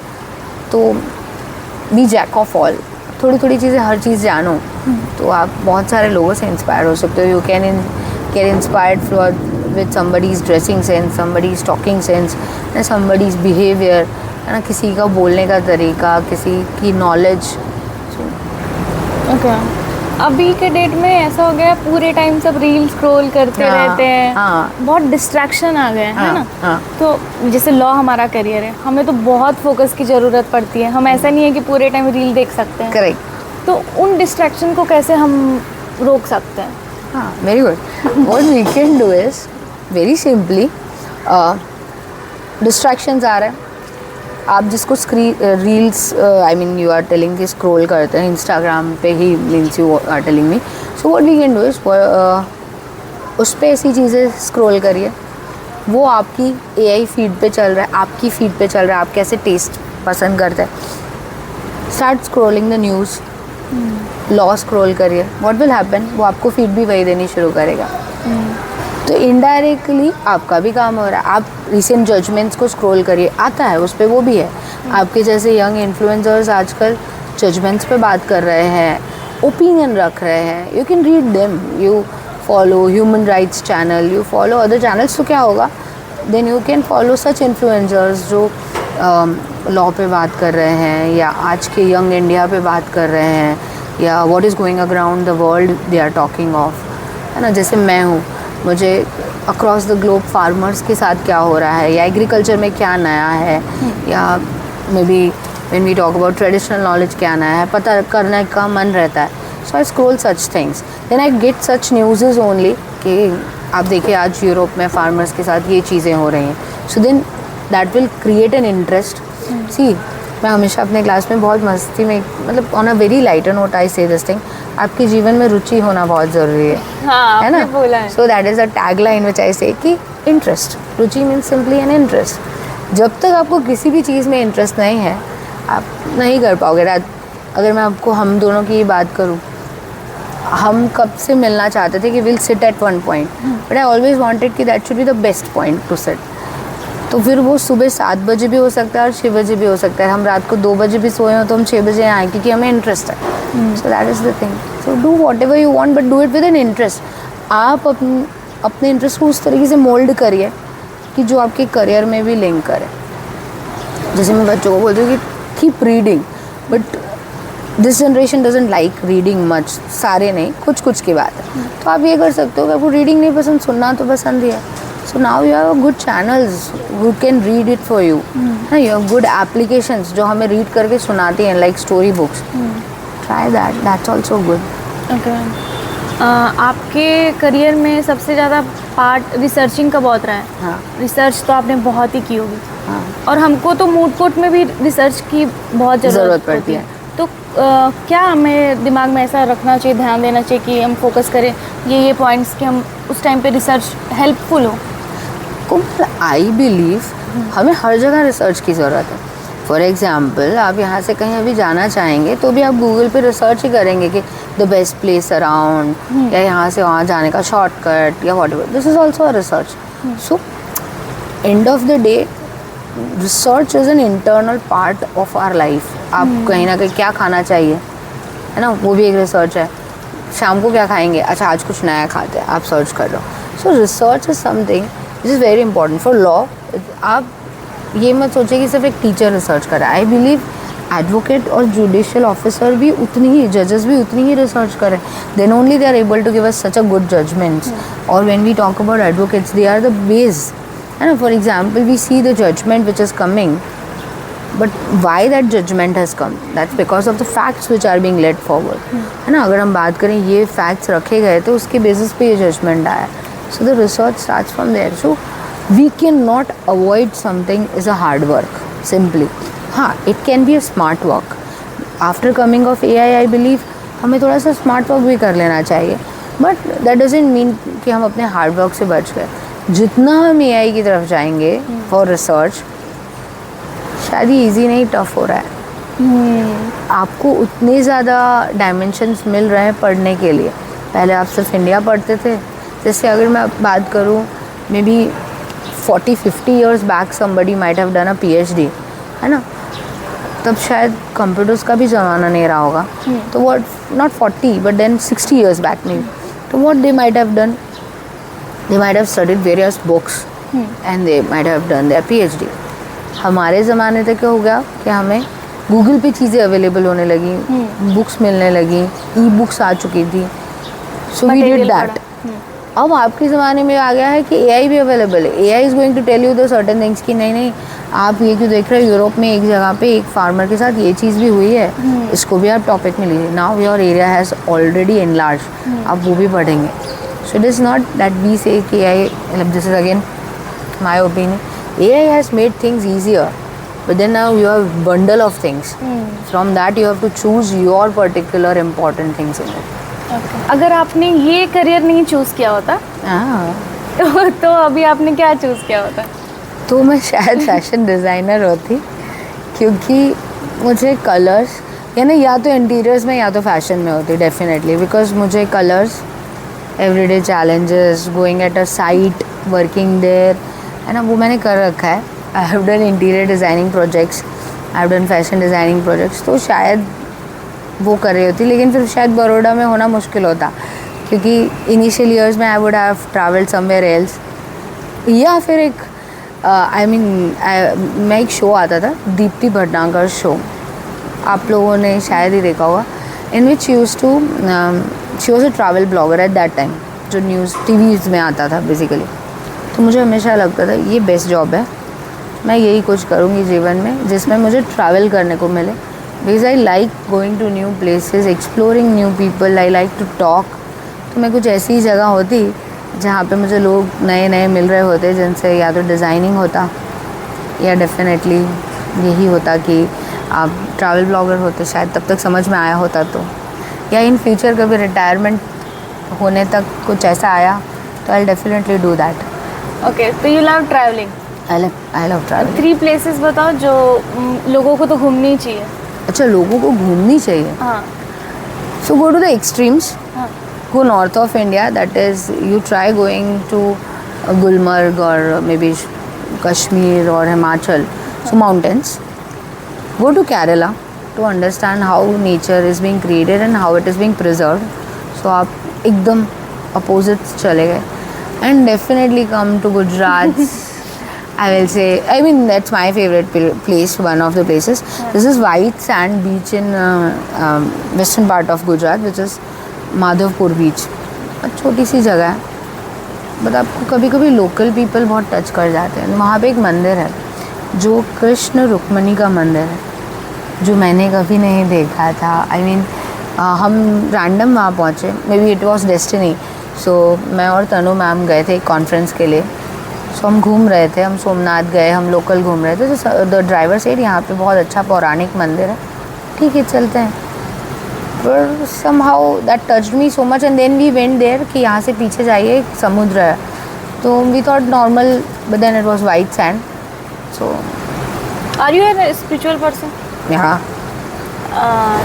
Speaker 2: तो be jack of all. थोड़ी थोड़ी चीज़ें, हर चीज़ जानो, तो आप बहुत सारे लोगों से इंस्पायर हो सकते हो. You can get inspired with somebody's dressing sense, somebody's talking sense, and somebody's behavior, है ना, किसी का बोलने का तरीका, किसी की नॉलेज.
Speaker 1: ओके अभी के डेट में ऐसा हो गया, पूरे टाइम सब रील स्क्रॉल करते रहते हैं. बहुत डिस्ट्रैक्शन आ गए है ना. तो जैसे लॉ हमारा करियर है, हमें तो बहुत फोकस की ज़रूरत पड़ती है. हम ऐसा नहीं है कि पूरे टाइम रील देख सकते हैं.
Speaker 2: करेक्ट.
Speaker 1: तो उन डिस्ट्रैक्शन को कैसे हम रोक सकते हैं?
Speaker 2: हाँ, very good. What we can do is very simply, distractions आ रहे हैं, आप जिसको reels I mean you are telling कि स्क्रॉल करते हैं इंस्टाग्राम पे ही, means you are telling me. So what we can do is उस पर ऐसी चीज़ें स्क्रॉल करिए, वो आपकी AI फीड पे चल रहा है, आपकी फीड पे चल रहा है, आप कैसे टेस्ट पसंद करते हैं. Start scrolling the news, law scroll करिए. व्हाट विल हैपन, वो आपको फीड भी वही देनी शुरू करेगा. तो इनडायरेक्टली आपका भी काम हो रहा है. आप रिसेंट जजमेंट्स को स्क्रॉल करिए, आता है उस पर, वो भी है. आपके जैसे यंग इन्फ्लुएंसर्स आजकल जजमेंट्स पे बात कर रहे हैं, ओपिनियन रख रहे हैं. You can read them, you follow human rights channel, you follow other channels. तो क्या होगा, then you can follow such influencers जो लॉ पे बात कर रहे हैं, या आज के यंग इंडिया पे बात कर रहे हैं, या what is going around the world they are talking of, है ना. जैसे मैं हूँ, मुझे अक्रॉस द ग्लोब फार्मर्स के साथ क्या हो रहा है, या एग्रीकल्चर में क्या नया है, या maybe when we talk about traditional knowledge क्या नया है, पता करने का मन रहता है. So I scroll such things, then I get such news only कि आप देखिए आज यूरोप में फार्मर्स के साथ ये चीज़ें हो रही हैं. So then that will create an interest. See, मैं हमेशा अपने क्लास में बहुत मस्ती में, मतलब on a very lighter note I say this thing, आपके जीवन में रुचि होना बहुत ज़रूरी है.
Speaker 1: हाँ,
Speaker 2: है ना.
Speaker 1: बोला है.
Speaker 2: So that is a tag line which I say कि इंटरेस्ट, रुचि मीन्स सिंपली एन इंटरेस्ट. जब तक आपको किसी भी चीज़ में इंटरेस्ट नहीं है, आप नहीं कर पाओगे. अगर मैं आपको हम दोनों की बात करूँ, हम कब से मिलना चाहते थे कि will sit at one point, but I always wanted कि that should be the best point to sit. तो फिर वो सुबह 7 बजे भी हो सकता है और 6 बजे भी हो सकता है. हम रात को 2 बजे भी सोए हो तो हम 6 बजे आए, क्योंकि हमें इंटरेस्ट है. So that is the thing. So do what ever you want, but do it with an interest. आप अपने इंटरेस्ट को उस तरीके से मोल्ड करिए कि जो आपके करियर में भी लिंक करे. जैसे मैं बच्चों को बोलती हूँ कि keep reading, but this generation doesn't like reading much, सारे नहीं, कुछ कुछ की बात है। तो आप ये कर सकते हो कि आपको रीडिंग नहीं पसंद, सुनना तो पसंद ही है। So now you have good channels who can read it for you, है, यू हैव गुड एप्लीकेशंस जो हमें रीड करके सुनाती हैं, like story books. Try that, that's also good.
Speaker 1: Okay. आपके करियर में सबसे ज़्यादा पार्ट रिसर्चिंग का बहुत रहा है।
Speaker 2: हाँ।
Speaker 1: रिसर्च तो आपने बहुत ही की होगी।
Speaker 2: हाँ।
Speaker 1: और हमको तो मूड कोर्ट में भी रिसर्च की बहुत ज़रूरत पड़ती है। तो क्या हमें दिमाग में ऐसा रखना चाहिए, ध्यान देना चाहिए कि हम फोकस करें ये पॉइंट्स कि हम उस टाइम पे रिसर्च हेल्पफुल हो?
Speaker 2: आई बिलीव हमें हर जगह रिसर्च की ज़रूरत है। फॉर एग्ज़ाम्पल, आप यहाँ से कहीं अभी जाना चाहेंगे तो भी आप गूगल पे रिसर्च ही करेंगे कि द बेस्ट प्लेस अराउंड, या यहाँ से वहाँ जाने का शॉर्टकट, या whatever. This is also a research. So end of the day research is an internal part of our life. आप कहीं ना कहीं क्या खाना चाहिए, है ना, वो भी एक रिसर्च है। शाम को क्या खाएंगे, अच्छा आज कुछ नया खाते हैं, आप सर्च कर लो। So research is something which is very important for law. आप ये मत सोचिए कि सिर्फ एक टीचर रिसर्च करे। आई बिलीव एडवोकेट और जुडिशियल ऑफिसर भी उतनी ही, जजेस भी उतनी ही रिसर्च करें, then only they are able to give us such a good judgments. और when we talk about advocates, they are the base, है ना। For example, we see the judgment which is coming, but why that judgment has come, that's because of the facts which are being led forward, है ना। अगर हम बात करें ये facts रखे गए तो उसके बेसिस पे ये जजमेंट आया। So the research starts from there. So we cannot avoid something is a hard work simply. हाँ, it can be a smart work. After coming of AI, I believe हमें थोड़ा सा स्मार्ट वर्क भी कर लेना चाहिए, but that doesn't mean कि हम अपने हार्ड वर्क से बच गए। जितना हम AI की तरफ जाएंगे फॉर रिसर्च, शायद ही ईजी नहीं, टफ हो रहा है। आपको उतने ज़्यादा डायमेंशंस मिल रहे हैं पढ़ने के लिए। पहले आप सिर्फ इंडिया पढ़ते थे, जैसे अगर मैं बात करूँ, may be 40-50 years back somebody might have done a PhD, है ना, तब शायद कंप्यूटर्स का भी ज़माना नहीं रहा होगा। तो what, not 40 but then 60 years back maybe, तो what they might have done, they might have studied various books and they might have done their PhD. हमारे ज़माने तक क्या हो गया कि हमें गूगल पे चीज़ें अवेलेबल होने लगी, बुक्स मिलने लगी, ई बुक्स आ चुकी थी, सो वी डिड दैट। अब आपके ज़माने में आ गया है कि AI भी अवेलेबल है। AI is going to tell you the certain things कि नहीं नहीं, आप ये क्यों देख रहे हो, यूरोप में एक जगह पे एक फार्मर के साथ ये चीज़ भी हुई है, इसको भी आप टॉपिक में लीजिए। Now your area has already enlarge, आप वो भी पढ़ेंगे। So it is not that we say कि AI, मतलब this is again my opinion, AI has made things easier, but then now you have bundle of things. From that you have to choose your particular important things in it.
Speaker 1: अगर आपने ये career नहीं choose किया होता तो अभी आपने क्या चूज़ किया होता?
Speaker 2: तो मैं शायद फैशन डिज़ाइनर होती, क्योंकि मुझे कलर्स, यानी या तो इंटीरियर्स में या तो फैशन में होती डेफिनेटली, बिकॉज मुझे colours, everyday challenges, going at a site, working there, है ना, वो मैंने कर रखा है। I have done interior designing projects, I have done fashion designing projects, तो शायद वो कर रही होती। लेकिन फिर शायद बड़ौदा में होना मुश्किल होता, क्योंकि इनिशियल ईयर्स में I would have travelled somewhere else, या फिर एक मैं एक शो आता था, दीप्ति भटनागर शो, आप लोगों ने शायद ही देखा होगा, in which use to, she was a travel blogger at that time, जो न्यूज़ टीवीज़ में आता था बेसिकली। तो मुझे हमेशा लगता था ये बेस्ट जॉब है, मैं यही कुछ करूँगी जीवन में जिसमें मुझे ट्रैवल करने को मिले, because I like going to new places, exploring new people, I like to talk. तो मैं कुछ ऐसी जगह होती जहाँ पे मुझे लोग नए नए मिल रहे होते, जिनसे या तो डिज़ाइनिंग होता या डेफिनेटली यही होता कि आप ट्रैवल ब्लॉगर होते, शायद तब तक समझ में आया होता। तो या इन फ्यूचर कभी रिटायरमेंट होने तक कुछ ऐसा आया तो I definitely do that.
Speaker 1: Okay, तो you love travelling?
Speaker 2: I love travelling.
Speaker 1: 3 places बताओ जो लोगों को तो घूमनी चाहिए।
Speaker 2: अच्छा, लोगों को घूमनी चाहिए?
Speaker 1: हाँ।
Speaker 2: सो गो टू द एक्सट्रीम्स,
Speaker 1: हाँ।
Speaker 2: go north of India, that is you try going to Gulmarg or maybe Kashmir or Himachal, so mountains. Go to Kerala to understand how nature is being created and how it is being preserved. So आप एकदम opposites चले गए, and definitely come to Gujarat I will say, I mean, that's my favorite place, one of the places. This is white sand beach in western part of Gujarat, which is Madhavpur beach. छोटी सी जगह है, but आपको कभी कभी local people बहुत touch कर जाते हैं. वहाँ पे एक मंदिर है जो कृष्ण रुक्मणी का मंदिर है, जो मैंने कभी नहीं देखा था. I mean, हम रैंडम वहाँ पहुँचे, maybe it was destiny. So मैं और तनु मैम गए थे एक कॉन्फ्रेंस के लिए. सो हम घूम रहे थे, हम सोमनाथ गए, हम लोकल घूम रहे थे. तो द ड्राइवर सेड यहाँ पे बहुत अच्छा पौराणिक मंदिर है, ठीक है चलते हैं. पर somehow that touched me so much and then we went there कि यहाँ से पीछे जाइए एक समुद्र है. तो we thought normal, but then it was white sand. So
Speaker 1: are you an spiritual person?
Speaker 2: हाँ,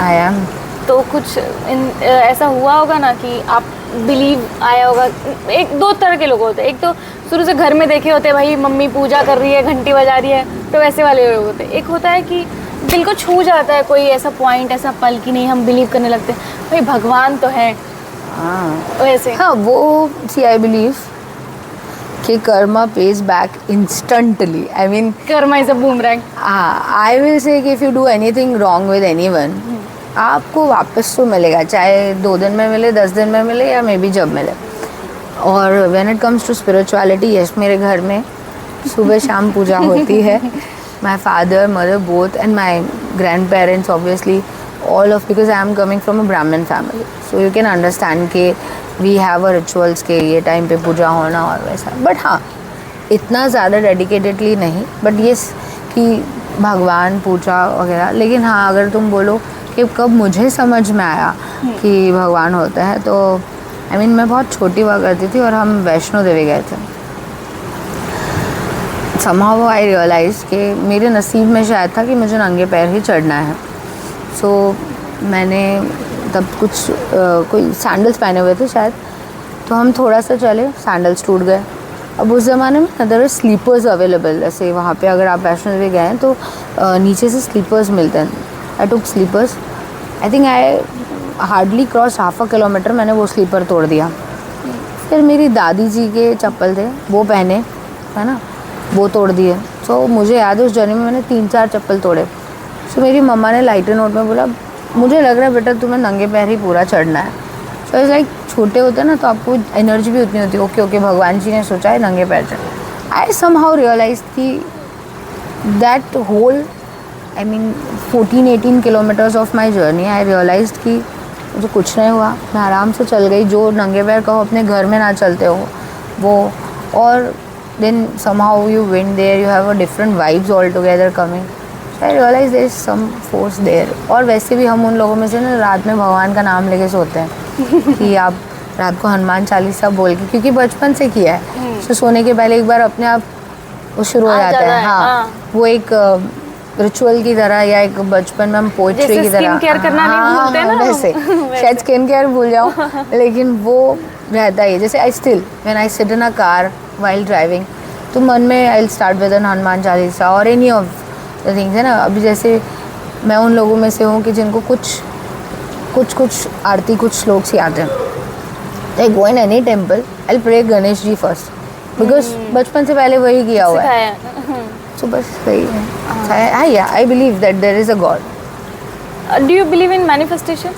Speaker 2: आई एम.
Speaker 1: तो कुछ ऐसा हुआ होगा ना कि आप बिलीव आया होगा. एक दो तरह के लोग होते हैं. एक तो शुरू से घर में देखे होते हैं, भाई मम्मी पूजा कर रही है, घंटी बजा रही है, तो वैसे वाले लोग होते हैं. एक होता है कि दिल को छू जाता है कोई ऐसा पॉइंट, ऐसा पल कि नहीं हम बिलीव करने लगते हैं भाई भगवान तो है. वैसे
Speaker 2: हाँ, वो सी आई बिलीव कि karma pays back instantly. I mean
Speaker 1: karma is a boomerang.
Speaker 2: I will say कि if you do anything wrong with anyone, आपको वापस तो मिलेगा, चाहे 2 दिन में मिले, 10 दिन में मिले, या मे बी जब मिले. और when it comes to spirituality, yes, मेरे घर में सुबह शाम पूजा होती है. My father, mother both, and my grand parents obviously, all of, because I am coming from a Brahmin family. So you can understand के वी हैव अ रिचुअल्स के ये टाइम पे पूजा होना और वैसा. बट हाँ, इतना ज़्यादा डेडिकेटेडली नहीं, बट येस कि भगवान पूजा वगैरह. लेकिन हाँ, अगर तुम बोलो कि कब मुझे समझ में आया कि भगवान होता है, तो आई मीन मैं बहुत छोटी हुआ करती थी और हम वैष्णो देवी गए थे. somehow आई रियलाइज कि मेरे नसीब में शायद था कि मुझे नंगे पैर ही चढ़ना है. सो मैंने तब कुछ कोई सैंडल्स पहने हुए थे शायद, तो हम थोड़ा सा चले, सैंडल्स टूट गए. अब उस ज़माने में अदर स्लीपर्स अवेलेबल, जैसे वहाँ पे अगर आप वैष्णो देवी गए हैं तो नीचे से स्लीपर्स मिलते हैं. I took slippers. I think I hardly cross half a kilometre, मैंने वो स्लीपर तोड़ दिया. फिर मेरी दादी जी के चप्पल थे, वो पहने, है ना, वो तोड़ दिए. सो मुझे याद है उस जर्नी में मैंने 3-4 चप्पल तोड़े. सो मेरी मम्मा ने लाइटर नोट में बोला, मुझे लग रहा है बेटा तुम्हें नंगे पैर ही पूरा चढ़ना है. सो इट्स लाइक छोटे होते हैं ना, तो आपको एनर्जी भी उतनी होती है. ओके ओके, भगवान जी ने सोचा है नंगे पैर चढ़. आई समहाउ रियलाइज कि that whole, I mean 14-18 kilometres of my journey, I realise कि मुझे कुछ नहीं हुआ, मैं आराम से चल गई. जो नंगे पैर कहो अपने घर में ना चलते हो वो. और then somehow you went there, you have a different vibes all together coming. I realise there is some force there. और वैसे भी हम उन लोगों में से ना रात में भगवान का नाम लेके सोते हैं कि आप रात को हनुमान चालीसा बोल के, क्योंकि बचपन से किया है. तो सोने के पहले एक बार अपने आप वो शुरू हो जाता है. हाँ, वो एक रिचुअल की तरह, या एक बचपन में हम पोइट्री की तरह
Speaker 1: स्किन केयर करना नहीं भूलते ना,
Speaker 2: वैसे शायद स्किन केयर भूल जाऊँ, लेकिन वो रहता है. जैसे I still when I sit in a car while driving, तो मन में I will start with an Hanuman Chalisa और एनी ऑफ द थिंग्स, है ना. अभी जैसे मैं उन लोगों में से हूँ कि जिनको कुछ आरती, कुछ श्लोक से आते हैं. I go in any temple, I will pray Ganesh ji first, because बचपन से पहले वही किया हुआ है. So बस वही है. I believe that there is a God.
Speaker 1: Do you believe in manifestation?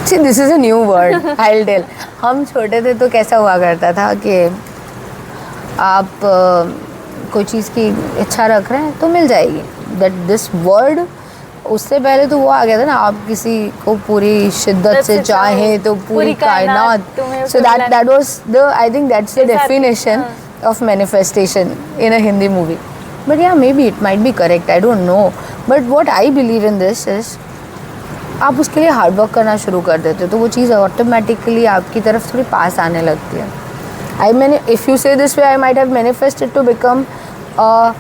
Speaker 2: See, this is a new word. I'll tell. हम छोटे थे तो कैसा हुआ करता था कि आप कोई चीज़ की इच्छा रख रहे हैं तो मिल जाएगी. That this word, उससे पहले तो वो आ गया था ना, आप किसी को पूरी शिद्दत से चाहें तो पूरी कायनात. So that was the, I think that's the definition of manifestation in a Hindi movie. But yeah, maybe it might be correct, I don't know. But what I believe in this is, आप उसके लिए hard work करना शुरू कर देते हो तो वो चीज़ ऑटोमेटिकली आपकी तरफ थोड़ी पास आने लगती है. मैंने, if you say this way, I might have manifested to become a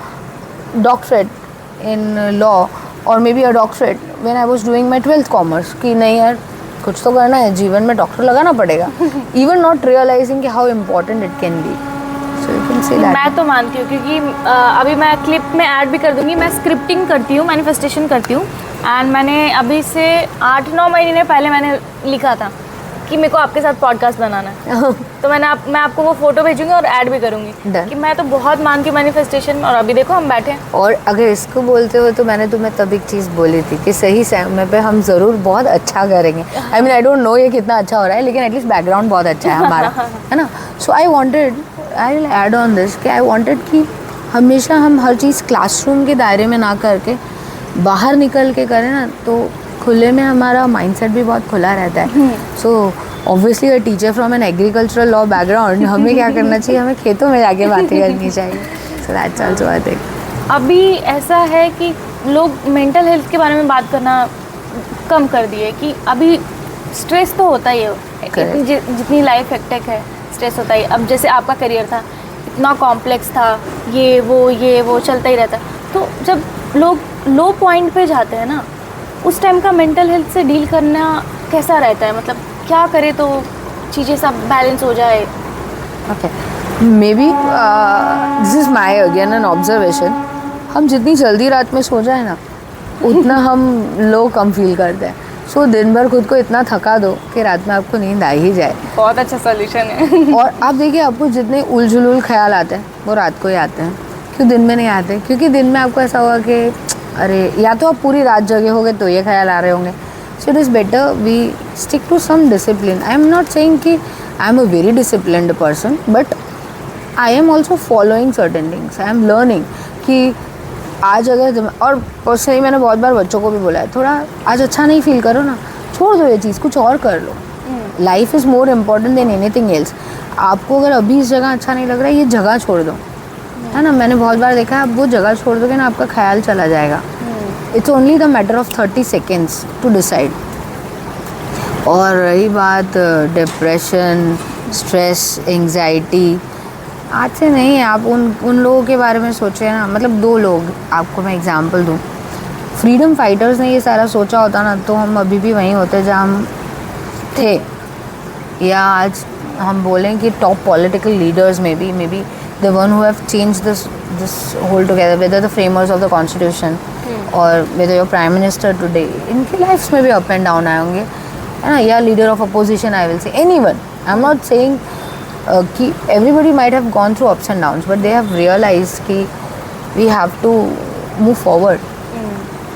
Speaker 2: doctorate in law और maybe a doctorate when I was doing my 12th commerce, कि नहीं यार कुछ तो करना है जीवन में, डॉक्टर लगाना पड़ेगा. इवन नॉट रियलाइजिंग कि how important it can B.
Speaker 1: मैं तो मानती हूँ, क्योंकि अभी मैं क्लिप में ऐड भी कर दूंगी. मैं स्क्रिप्टिंग करती हूँ, मैनिफेस्टेशन करती हूँ. एंड मैंने अभी से 8-9 महीने पहले मैंने लिखा था कि मेरे को आपके साथ पॉडकास्ट बनाना है तो मैं आपको वो फोटो भेजूंगी और ऐड भी करूंगी कि मैं तो बहुत मानती हूँ मैनिफेस्टेशन में, और अभी देखो हम बैठे हैं।
Speaker 2: और अगर इसको बोलते हो तो मैंने तुम्हें तब एक चीज़ बोली थी कि सही समय पे हम ज़रूर बहुत अच्छा करेंगे। आई मीन आई डोंट नो ये कितना अच्छा हो रहा है, लेकिन एटलीस्ट बैकग्राउंड बहुत अच्छा है हमारा, है ना। So I will add on this कि आई वॉन्टेड कि हमेशा हम हर चीज़ क्लासरूम के दायरे में ना करके बाहर निकल के करें ना, तो खुले में हमारा माइंडसेट भी बहुत खुला रहता है। So obviously a teacher from an agricultural law background, हमें क्या करना चाहिए, हमें खेतों में जाके बातें करनी चाहिए। So that's also I think.
Speaker 1: अभी ऐसा है कि लोग मेंटल हेल्थ के बारे में बात करना कम कर दिए कि अभी स्ट्रेस तो होता ही है, जितनी लाइफ हेक्टिक है स्ट्रेस होता ही। अब जैसे आपका करियर था, इतना कॉम्प्लेक्स था, ये वो चलता ही रहता है। तो जब लोग लो पॉइंट पे जाते हैं ना, उस टाइम का मेंटल हेल्थ से डील करना कैसा रहता है, मतलब क्या करे तो चीज़ें सब बैलेंस हो जाए?
Speaker 2: Okay, maybe this is my again an observation. हम जितनी जल्दी रात में सो जाए ना, उतना हम लो कम फील करते हैं। सो दिन भर खुद को इतना थका दो कि रात में आपको नींद आ ही जाए।
Speaker 1: बहुत अच्छा सोल्यूशन है।
Speaker 2: और आप देखिए, आपको जितने उलझुल ख्याल आते हैं वो रात को ही आते हैं, क्यों दिन में नहीं आते? क्योंकि दिन में आपको ऐसा होगा कि अरे, या तो आप पूरी रात जगे होंगे तो ये ख्याल आ रहे होंगे। So it is better we stick to some discipline. I am not saying कि I am a very disciplined person, but I am also following certain things. I am learning कि आज अगर, और पर्सनली मैंने बहुत बार बच्चों को भी बोला है, थोड़ा आज अच्छा नहीं फील करो ना, छोड़ दो ये चीज़, कुछ और कर लो। Life is more important than anything else. आपको अगर अभी इस जगह अच्छा नहीं लग रहा है, ये जगह छोड़ दो, है ना। मैंने बहुत बार देखा है, आप वो जगह छोड़ दोगे ना, आपका ख्याल चला जाएगा। It's only the matter of 30 seconds to decide. और रही बात डिप्रेशन, स्ट्रेस, एंग्जाइटी, आज से नहीं है। आप उन लोगों के बारे में सोचे ना, मतलब 2 लोग, आपको मैं एग्जांपल दूँ, फ्रीडम फाइटर्स ने ये सारा सोचा होता ना, तो हम अभी भी वहीं होते जहाँ हम थे। या आज हम बोलें कि टॉप पॉलिटिकल लीडर्स में भी maybe the one who have change this whole together, whether the framers of the constitution और whether your prime minister today, इनकी लाइफ्स में भी अप एंड डाउन आए होंगे, है ना। या leader of opposition, I will say anyone. I am not saying कि everybody might have gone through ups and downs, but they have realised कि we have to move forward.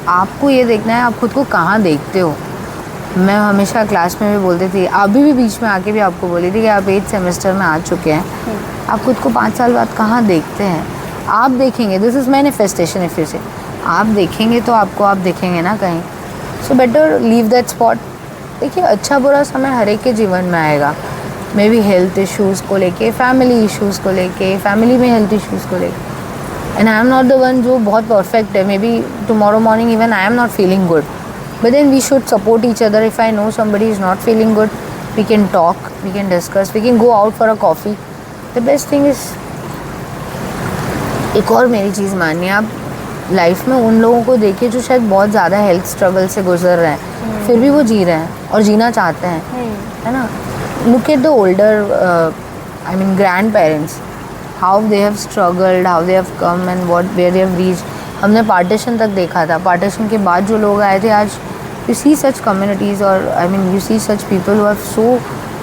Speaker 2: आपको ये देखना है आप खुद को कहाँ देखते हो। मैं हमेशा क्लास में भी बोलती थी, अभी भी बीच में आके भी आपको बोली थी कि आप 8th सेमेस्टर में आ चुके हैं, आप खुद को 5 साल बाद कहाँ देखते हैं। आप देखेंगे, this is manifestation if you से, आप देखेंगे तो आपको आप देखेंगे ना कहीं। So better leave that spot. देखिए, अच्छा बुरा समय हर एक के जीवन में आएगा, मे बी हेल्थ इश्यूज़ को लेके, फैमिली इश्यूज़ को लेके, फैमिली में हेल्थ इश्यूज़ को लेके। And I am not the one जो बहुत परफेक्ट है। May be tomorrow morning even I am not feeling good, but then we should support each other. If I know somebody is not feeling good, we can talk, we can discuss, we can go out for a coffee. The best thing is, एक और मेरी चीज़ मानिए, आप life में उन लोगों को देखिए जो शायद बहुत ज़्यादा हेल्थ स्ट्रगल से गुजर रहे हैं, फिर भी वो जी रहे हैं और जीना चाहते हैं, है ना। Look at the older, I mean grand parents, how they have struggled, how they have come and what where they have reached. हमने पार्टीशन तक देखा था, पार्टीशन के बाद जो लोग आए थे, आज यू सी सच कम्युनिटीज़, और I mean you see such people who have so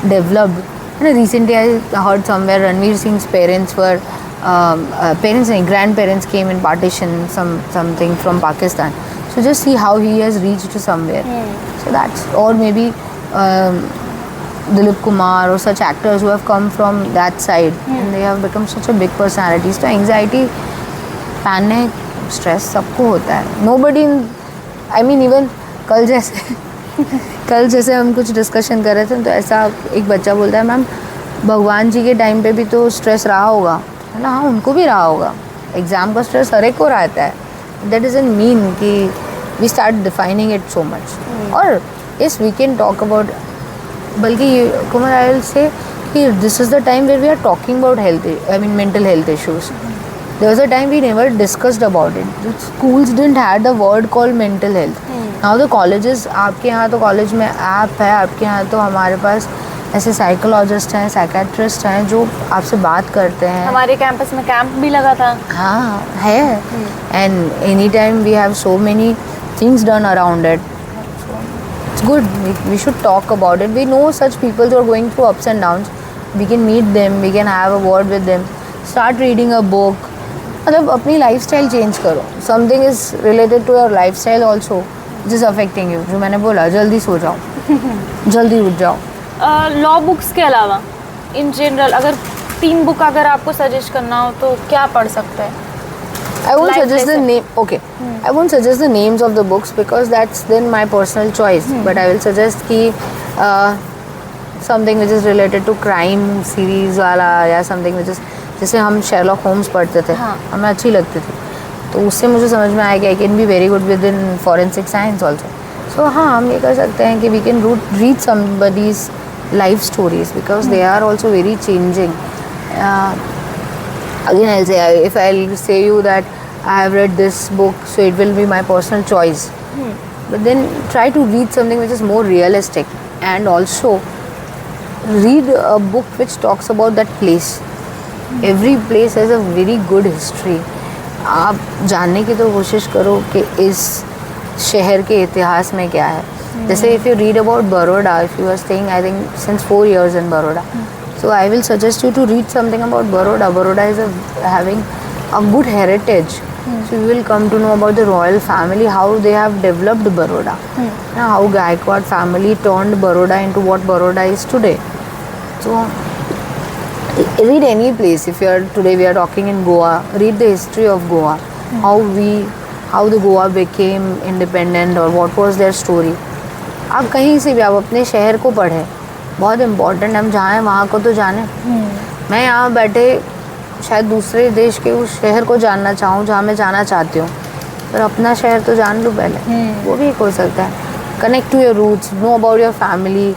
Speaker 2: developed, है ना। Recently I heard somewhere Ranveer Singh's parents were, parents नहीं, grand parents came in partition something from Pakistan. So just see how he has reached somewhere. So that's, or maybe Dilip Kumar or such actors who have come from that side and they have become such a big personalities. तो anxiety, panic, stress सबको होता है. Nobody, I mean even कल जैसे हम कुछ discussion कर रहे थे तो ऐसा एक बच्चा बोलता है, मैम भगवान जी के टाइम पे भी तो स्ट्रेस रहा होगा. ना, हाँ उनको भी रहा होगा. एग्ज़ाम का स्ट्रेस हर एक को रहता है. दैट डजंट मीन कि we start defining it so much. और इस वी कैन टॉक अबाउट, बल्कि कुमार आई विल से कि this is the time where we are talking about health, I mean mental health issues. There was a time we never discussed about it. The schools didn't have the word called mental health. Now the colleges, आपके यहाँ तो college में app है, आपके यहाँ तो हमारे पास ऐसे साइकोलॉजिस्ट हैं, साइकेट्रिस्ट हैं जो आपसे बात करते हैं.
Speaker 1: हमारे कैंपस में कैंप भी लगा था.
Speaker 2: हाँ है. And any time we have so many things done around it. It's good. We should talk about it. We know such people who are going through ups and downs. We can meet them, we can have a word with them. Start reading a book. मतलब अपनी lifestyle change करो. Something is related to your lifestyle also which is affecting you. जो मैंने बोला, जल्दी सो जाओ, जल्दी उठ जाओ.
Speaker 1: लॉ बुक्स के अलावा इन जनरल अगर 3 बुक अगर आपको सजेस्ट करना हो तो क्या पढ़ सकते हैं?
Speaker 2: I won't suggest the name. Okay, I won't suggest the names of the books because that's then my personal choice. But I will suggest कि something which is related to crime series वाला या something which is जैसे हम Sherlock Holmes पढ़ते थे, हमें अच्छी लगती थी. तो उससे मुझे समझ में आया कि I can be very good within forensic science also. So हाँ, हम ये कर सकते हैं कि we can read somebody's life stories because they are also very changing. Again, I'll say, if I'll say you that I have read this book, so it will be my personal choice. But then try to read something which is more realistic, and also read a book which talks about that place. Every place has a very good history. आप जानने की तो कोशिश करो कि इस शहर के इतिहास में क्या है. जैसे if you read about Baroda, if you are staying I think since 4 years in Baroda, so I will suggest you to read something about Baroda. Baroda is having a good heritage. So you will come to know about the royal family, how they have developed Baroda. How Gaikwad family turned Baroda into what Baroda is today. So read any place. If today we are talking in Goa, read the history of Goa. How the Goa became independent or what was their story. आप कहीं से भी आप अपने शहर को पढ़ें, बहुत इम्पोर्टेंट. हम जहाँ हैं वहाँ को तो जाने. मैं यहाँ बैठे शायद दूसरे देश के उस शहर को जानना चाहूँ जहाँ मैं जाना चाहती हूँ, पर अपना शहर तो जान लूँ पहले. वो भी एक हो सकता है. Connect to your roots, know about your family,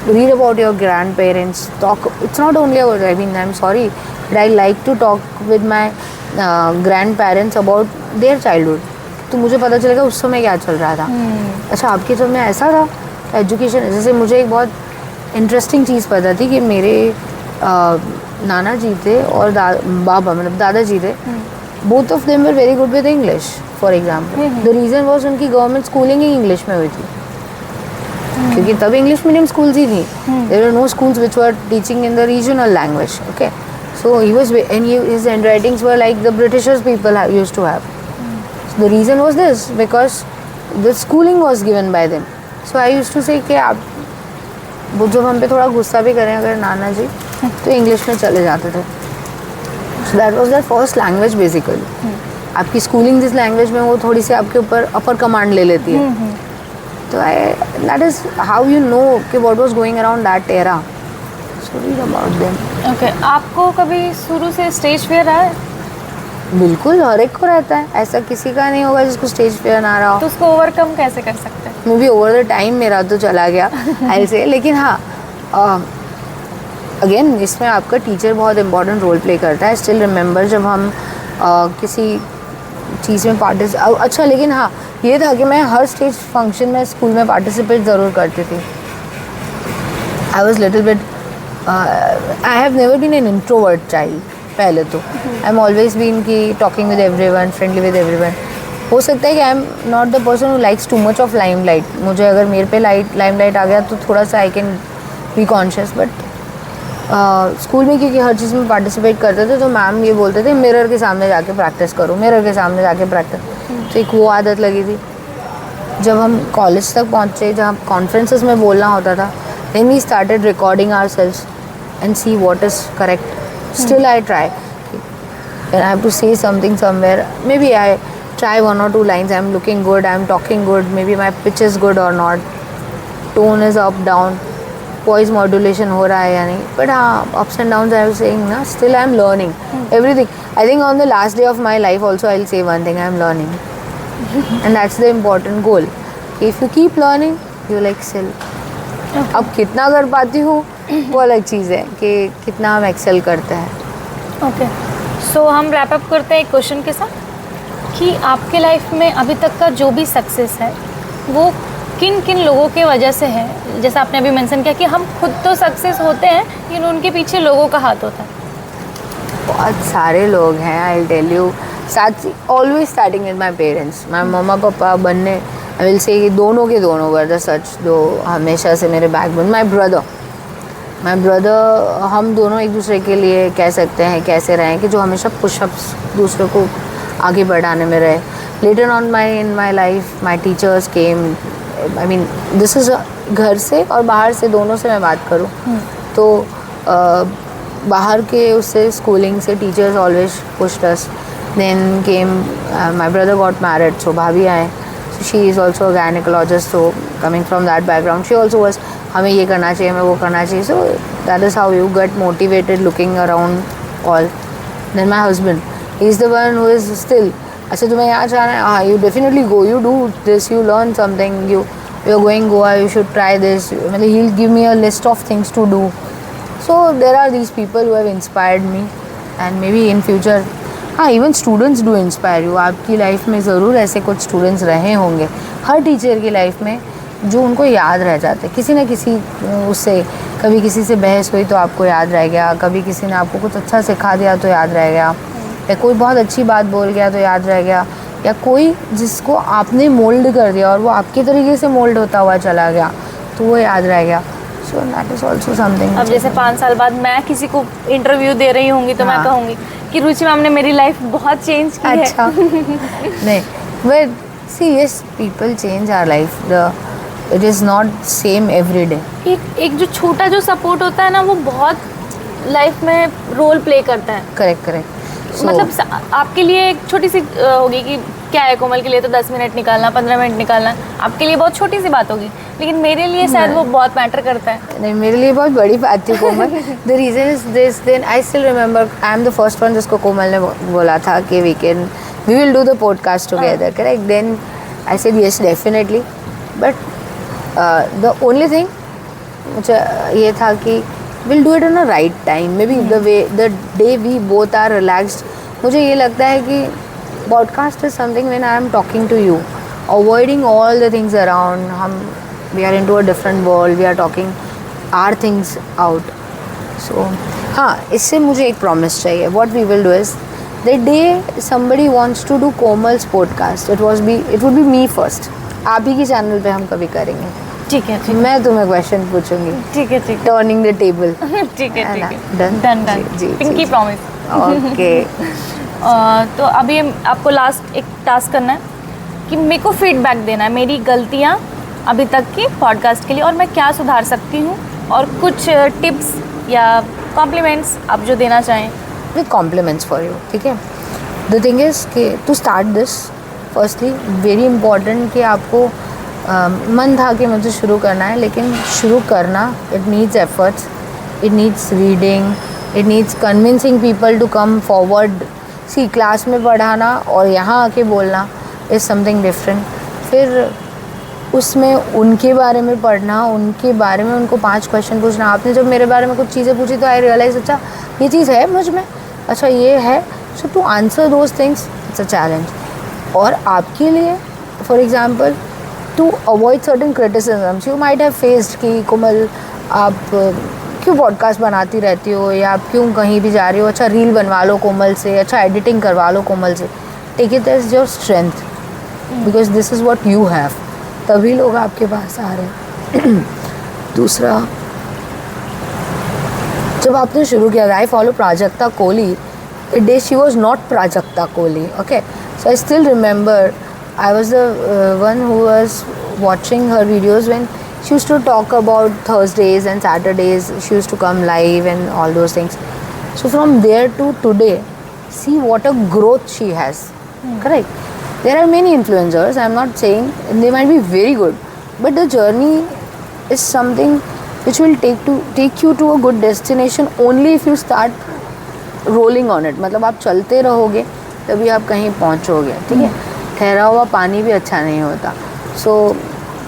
Speaker 2: read about your grand parents. Talk, it's not only about, I mean I am sorry but I like to talk with my grand parents about their childhood. तो मुझे पता चलेगा उस समय क्या चल रहा था. अच्छा, आपके समय ऐसा था. एजुकेशन, जैसे मुझे एक बहुत इंटरेस्टिंग चीज़ पता थी कि मेरे नाना जी थे और बाबा मतलब दादाजी थे. Both of them were very good with English for example. The reason was उनकी गवर्नमेंट स्कूलिंग ही इंग्लिश में हुई थी, क्योंकि तब इंग्लिश मीडियम स्कूल्स ही थी. There were no schools which were teaching in the regional language. Okay, so he was and his handwritings were like the Britishers people used to have. The reason was this because the schooling was given by them. So I used to say कि आप वो जब हम पे थोड़ा गुस्सा भी करें अगर नाना जी, तो इंग्लिश में चले जाते थे. So that was their first language basically. आपकी स्कूलिंग जिस लैंग्वेज में वो थोड़ी सी आपके ऊपर अपर कमांड ले लेती है. तो that is how you know कि what was going around that era. So read about them.
Speaker 1: Okay, आपको कभी शुरू से स्टेज फियर रहा है?
Speaker 2: बिल्कुल, हर एक को रहता है. ऐसा किसी का नहीं होगा जिसको स्टेज फियर ना रहा हो.
Speaker 1: तो उसको ओवरकम कैसे कर सकते हैं?
Speaker 2: May be over the time मेरा तो चला गया आई से. लेकिन हाँ, अगेन इसमें आपका टीचर बहुत इंपॉर्टेंट रोल प्ले करता है. स्टिल रिमेंबर जब हम किसी चीज़ में अच्छा, लेकिन हाँ ये था कि मैं हर स्टेज फंक्शन में स्कूल में पार्टिसिपेट ज़रूर करती थी. I was little bit, I have never been an introvert child. पहले तो आई एम ऑलवेज बीन की talking with everyone, friendly with everyone. हो सकता है कि I am not the person who likes too much of limelight. मुझे अगर मेरे पे लाइमलाइट आ गया तो थोड़ा सा I can be conscious. But school में क्योंकि हर चीज़ में पार्टिसिपेट करते थे तो मैम ये बोलते थे मिरर के सामने जाके प्रैक्टिस करो, मिरर के सामने जाके प्रैक्टिस. तो एक वो आदत लगी थी. जब हम कॉलेज तक पहुँचे, जहाँ कॉन्फ्रेंसेस में बोलना होता था, then we started recording ourselves and see what is correct. Still I try. When I have to say something somewhere, maybe I try 1 or 2 lines. I'm looking good, I'm talking good, maybe my pitch is good or not, tone is up, down, voice modulation हो रहा है या नहीं. But हाँ, ups and downs I was saying ना, still I'm learning everything. I think on the last day of my life also I'll say one thing, I'm learning. And that's the important goal. If you keep learning, you'll excel. अब कितना कर पाती हूँ वो अलग चीज़ है कि कितना हम एक्सेल करते हैं.
Speaker 1: ओके, सो हम रैप अप करते हैं एक क्वेश्चन के साथ कि आपके लाइफ में अभी तक का जो भी सक्सेस है वो किन किन लोगों के वजह से है? जैसा आपने अभी मेंशन किया कि हम खुद तो सक्सेस होते हैं लेकिन उनके पीछे लोगों का हाथ होता है.
Speaker 2: बहुत सारे लोग हैं, I tell you. Always starting with my parents. My mamma papa बनने आई विल से दोनों के दोनों वर द सच, दो हमेशा से मेरे बैकबोन। माई ब्रदर हम दोनों एक दूसरे के लिए कह सकते हैं कैसे रहें कि जो हमेशा पुशअप्स दूसरे को आगे बढ़ाने में रहे। Later on in my life my teachers came, I mean this is घर से और बाहर से दोनों से मैं बात करूँ तो बाहर के उससे स्कूलिंग से teachers always pushed us. Then came my brother got married, so भाभी आए, so she is also a gynaecologist, so coming from that background she also was हमें ये करना चाहिए, हमें वो करना चाहिए। So that is how you get motivated looking around all. Then my husband he is the one who is still, अच्छा तुम्हें यहाँ जाना है, हाँ you definitely go, you do this, you learn something, you are going Goa, you should try this, मतलब he'll give me a list of things to do. So there are these people who have inspired me and maybe in future, हाँ even students do inspire you. आपकी life में ज़रूर ऐसे कुछ students रहे होंगे, हर teacher की लाइफ में, जो उनको याद रह जाते हैं किसी न किसी उससे। कभी किसी से बहस हुई तो आपको याद रह गया, कभी किसी ने आपको कुछ अच्छा सिखा दिया तो याद रह गया, या कोई बहुत अच्छी बात बोल गया तो याद रह गया, या कोई जिसको आपने मोल्ड कर दिया और वो आपके तरीके से मोल्ड होता हुआ चला गया तो वो याद रह गया। सो दैट इज़ ऑल्सो समथिंग।
Speaker 1: अब जैसे 5 साल बाद मैं किसी को इंटरव्यू दे रही होंगी तो मैं कहूँगी कि रुचि मैम ने मेरी लाइफ बहुत चेंज की है।
Speaker 2: अच्छा नहीं, but see yes people change our life, it is not same every day.
Speaker 1: एक जो छोटा जो सपोर्ट होता है ना वो बहुत लाइफ में रोल प्ले करता है।
Speaker 2: करेक्ट।
Speaker 1: मतलब आपके लिए एक छोटी सी होगी कि क्या है, कोमल के लिए तो 10 मिनट निकालना, 15 मिनट निकालना आपके लिए बहुत छोटी सी बात होगी, लेकिन मेरे लिए शायद वो बहुत मैटर करता है।
Speaker 2: नहीं, मेरे लिए बहुत बड़ी बात थी Komal. The reason is this, then I still remember I am the first one जिसको कोमल ने बोला था कि we will do the podcast together, correct? Then I said yes definitely, but the only thing मुझे ये था कि we'll do it on a right time, maybe the day we both are relaxed. मुझे ये लगता है कि podcast is something when I am talking to you, avoiding all the things around, we are into a different world, we are talking our things out. So हाँ, इससे मुझे एक promise चाहिए. What we will do is, the day somebody wants to do Komal's podcast, it would be me first. आप ही के channel पे हम कभी करेंगे।
Speaker 1: ठीक है,
Speaker 2: मैं तुम्हें क्वेश्चन पूछूंगी।
Speaker 1: ठीक है,
Speaker 2: टर्निंग द टेबल।
Speaker 1: ठीक है,
Speaker 2: डन।
Speaker 1: Pinky promise.
Speaker 2: ओके।
Speaker 1: तो अभी आपको लास्ट एक टास्क करना है कि मेरे को फीडबैक देना है, मेरी गलतियाँ अभी तक की पॉडकास्ट के लिए और मैं क्या सुधार सकती हूँ, और कुछ टिप्स या कॉम्प्लीमेंट्स आप जो देना चाहें।
Speaker 2: विद कॉम्प्लीमेंट्स फॉर यू, ठीक है? द थिंग इज़ कि to start this, firstly very important कि आपको मन था कि मुझे शुरू करना है, लेकिन शुरू करना, it needs efforts, it needs reading, it needs convincing people to come forward. See class में पढ़ाना और यहाँ आके बोलना इज़ समथिंग डिफरेंट। फिर उसमें उनके बारे में पढ़ना, उनके बारे में उनको 5 क्वेश्चन पूछना। आपने जब मेरे बारे में कुछ चीज़ें पूछी तो आई रियलाइज, अच्छा ये चीज़ है मुझ में, अच्छा ये है, so to answer those things it's a challenge. और आपके लिए for example to avoid certain criticisms you might have faced कि कोमल आप क्यों पॉडकास्ट बनाती रहती हो, या आप क्यों कहीं भी जा रही हो, अच्छा रील बनवा लो कोमल से, अच्छा एडिटिंग करवा लो कोमल से। Take it as your strength, because this is what you have, तभी लोग आपके पास आ रहे हैं। दूसरा, जब आपने शुरू किया, I follow Prajakta Kohli, the day she was not Prajakta Kohli, okay? So I still remember I was the one who was watching her videos when she used to talk about Thursdays and Saturdays. She used to come live and all those things. So from there to today, see what a growth she has. Correct? There are many influencers. I'm not saying they might be very good, but the journey is something which will take you to a good destination only if you start rolling on it. मतलब आप चलते रहोगे तभी आप कहीं पहुँचोगे, ठीक है? ठहरा हुआ पानी भी अच्छा नहीं होता। So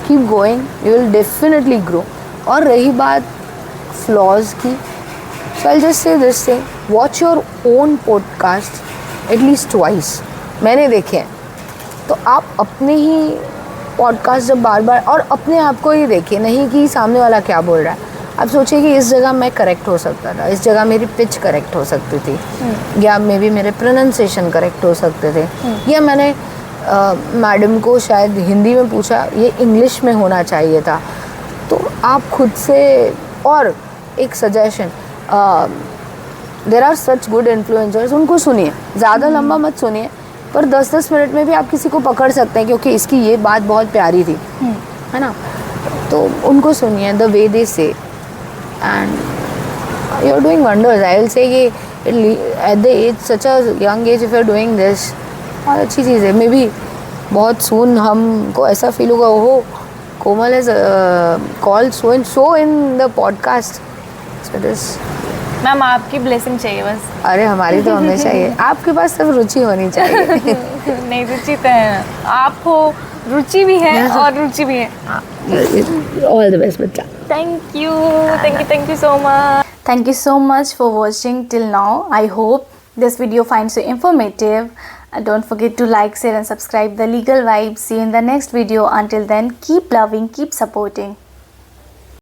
Speaker 2: keep going, you will definitely grow. और रही बात फ्लॉज की, so I just say this thing, watch your own podcast at least twice. मैंने देखे हैं, तो आप अपने ही पॉडकास्ट जब बार बार, और अपने आप को ही देखिए, नहीं कि सामने वाला क्या बोल रहा है। आप सोचिए कि इस जगह मैं करेक्ट हो सकता था, इस जगह मेरी पिच करेक्ट हो सकती थी, या मे बी मेरे प्रोनाउंसिएशन करेक्ट हो सकते थे, या मैंने मैडम को शायद हिंदी में पूछा, ये इंग्लिश में होना चाहिए था। तो आप खुद से, और एक suggestion, there are such good influencers, उनको सुनिए, ज़्यादा लंबा मत सुनिए, पर 10-10 मिनट में भी आप किसी को पकड़ सकते हैं, क्योंकि इसकी ये बात बहुत प्यारी थी, है ना। तो उनको सुनिए, the way they say, and you are doing wonders. I will say कि at the age, such a young age, if you are doing this, बहुत अच्छी चीज़ है। मे बी बहुत सून हमको ऐसा फील होगा, ओहो Komal is called so in the podcast. So this,
Speaker 1: ma'am आपकी ब्लेसिंग चाहिए बस।
Speaker 2: अरे हमारी तो हमें चाहिए, आपके पास सिर्फ रुचि होनी चाहिए।
Speaker 1: नहीं, रुचि तो है, आप हो, रुचि भी है और रुचि भी है।
Speaker 2: ऑल द बेस्ट बच्चा।
Speaker 1: Thank you so much. Thank you so much for watching till now. I hope this video finds you informative. Don't forget to like, share and subscribe the Legal Vibes. See you in the next video. Until then, keep loving, keep supporting.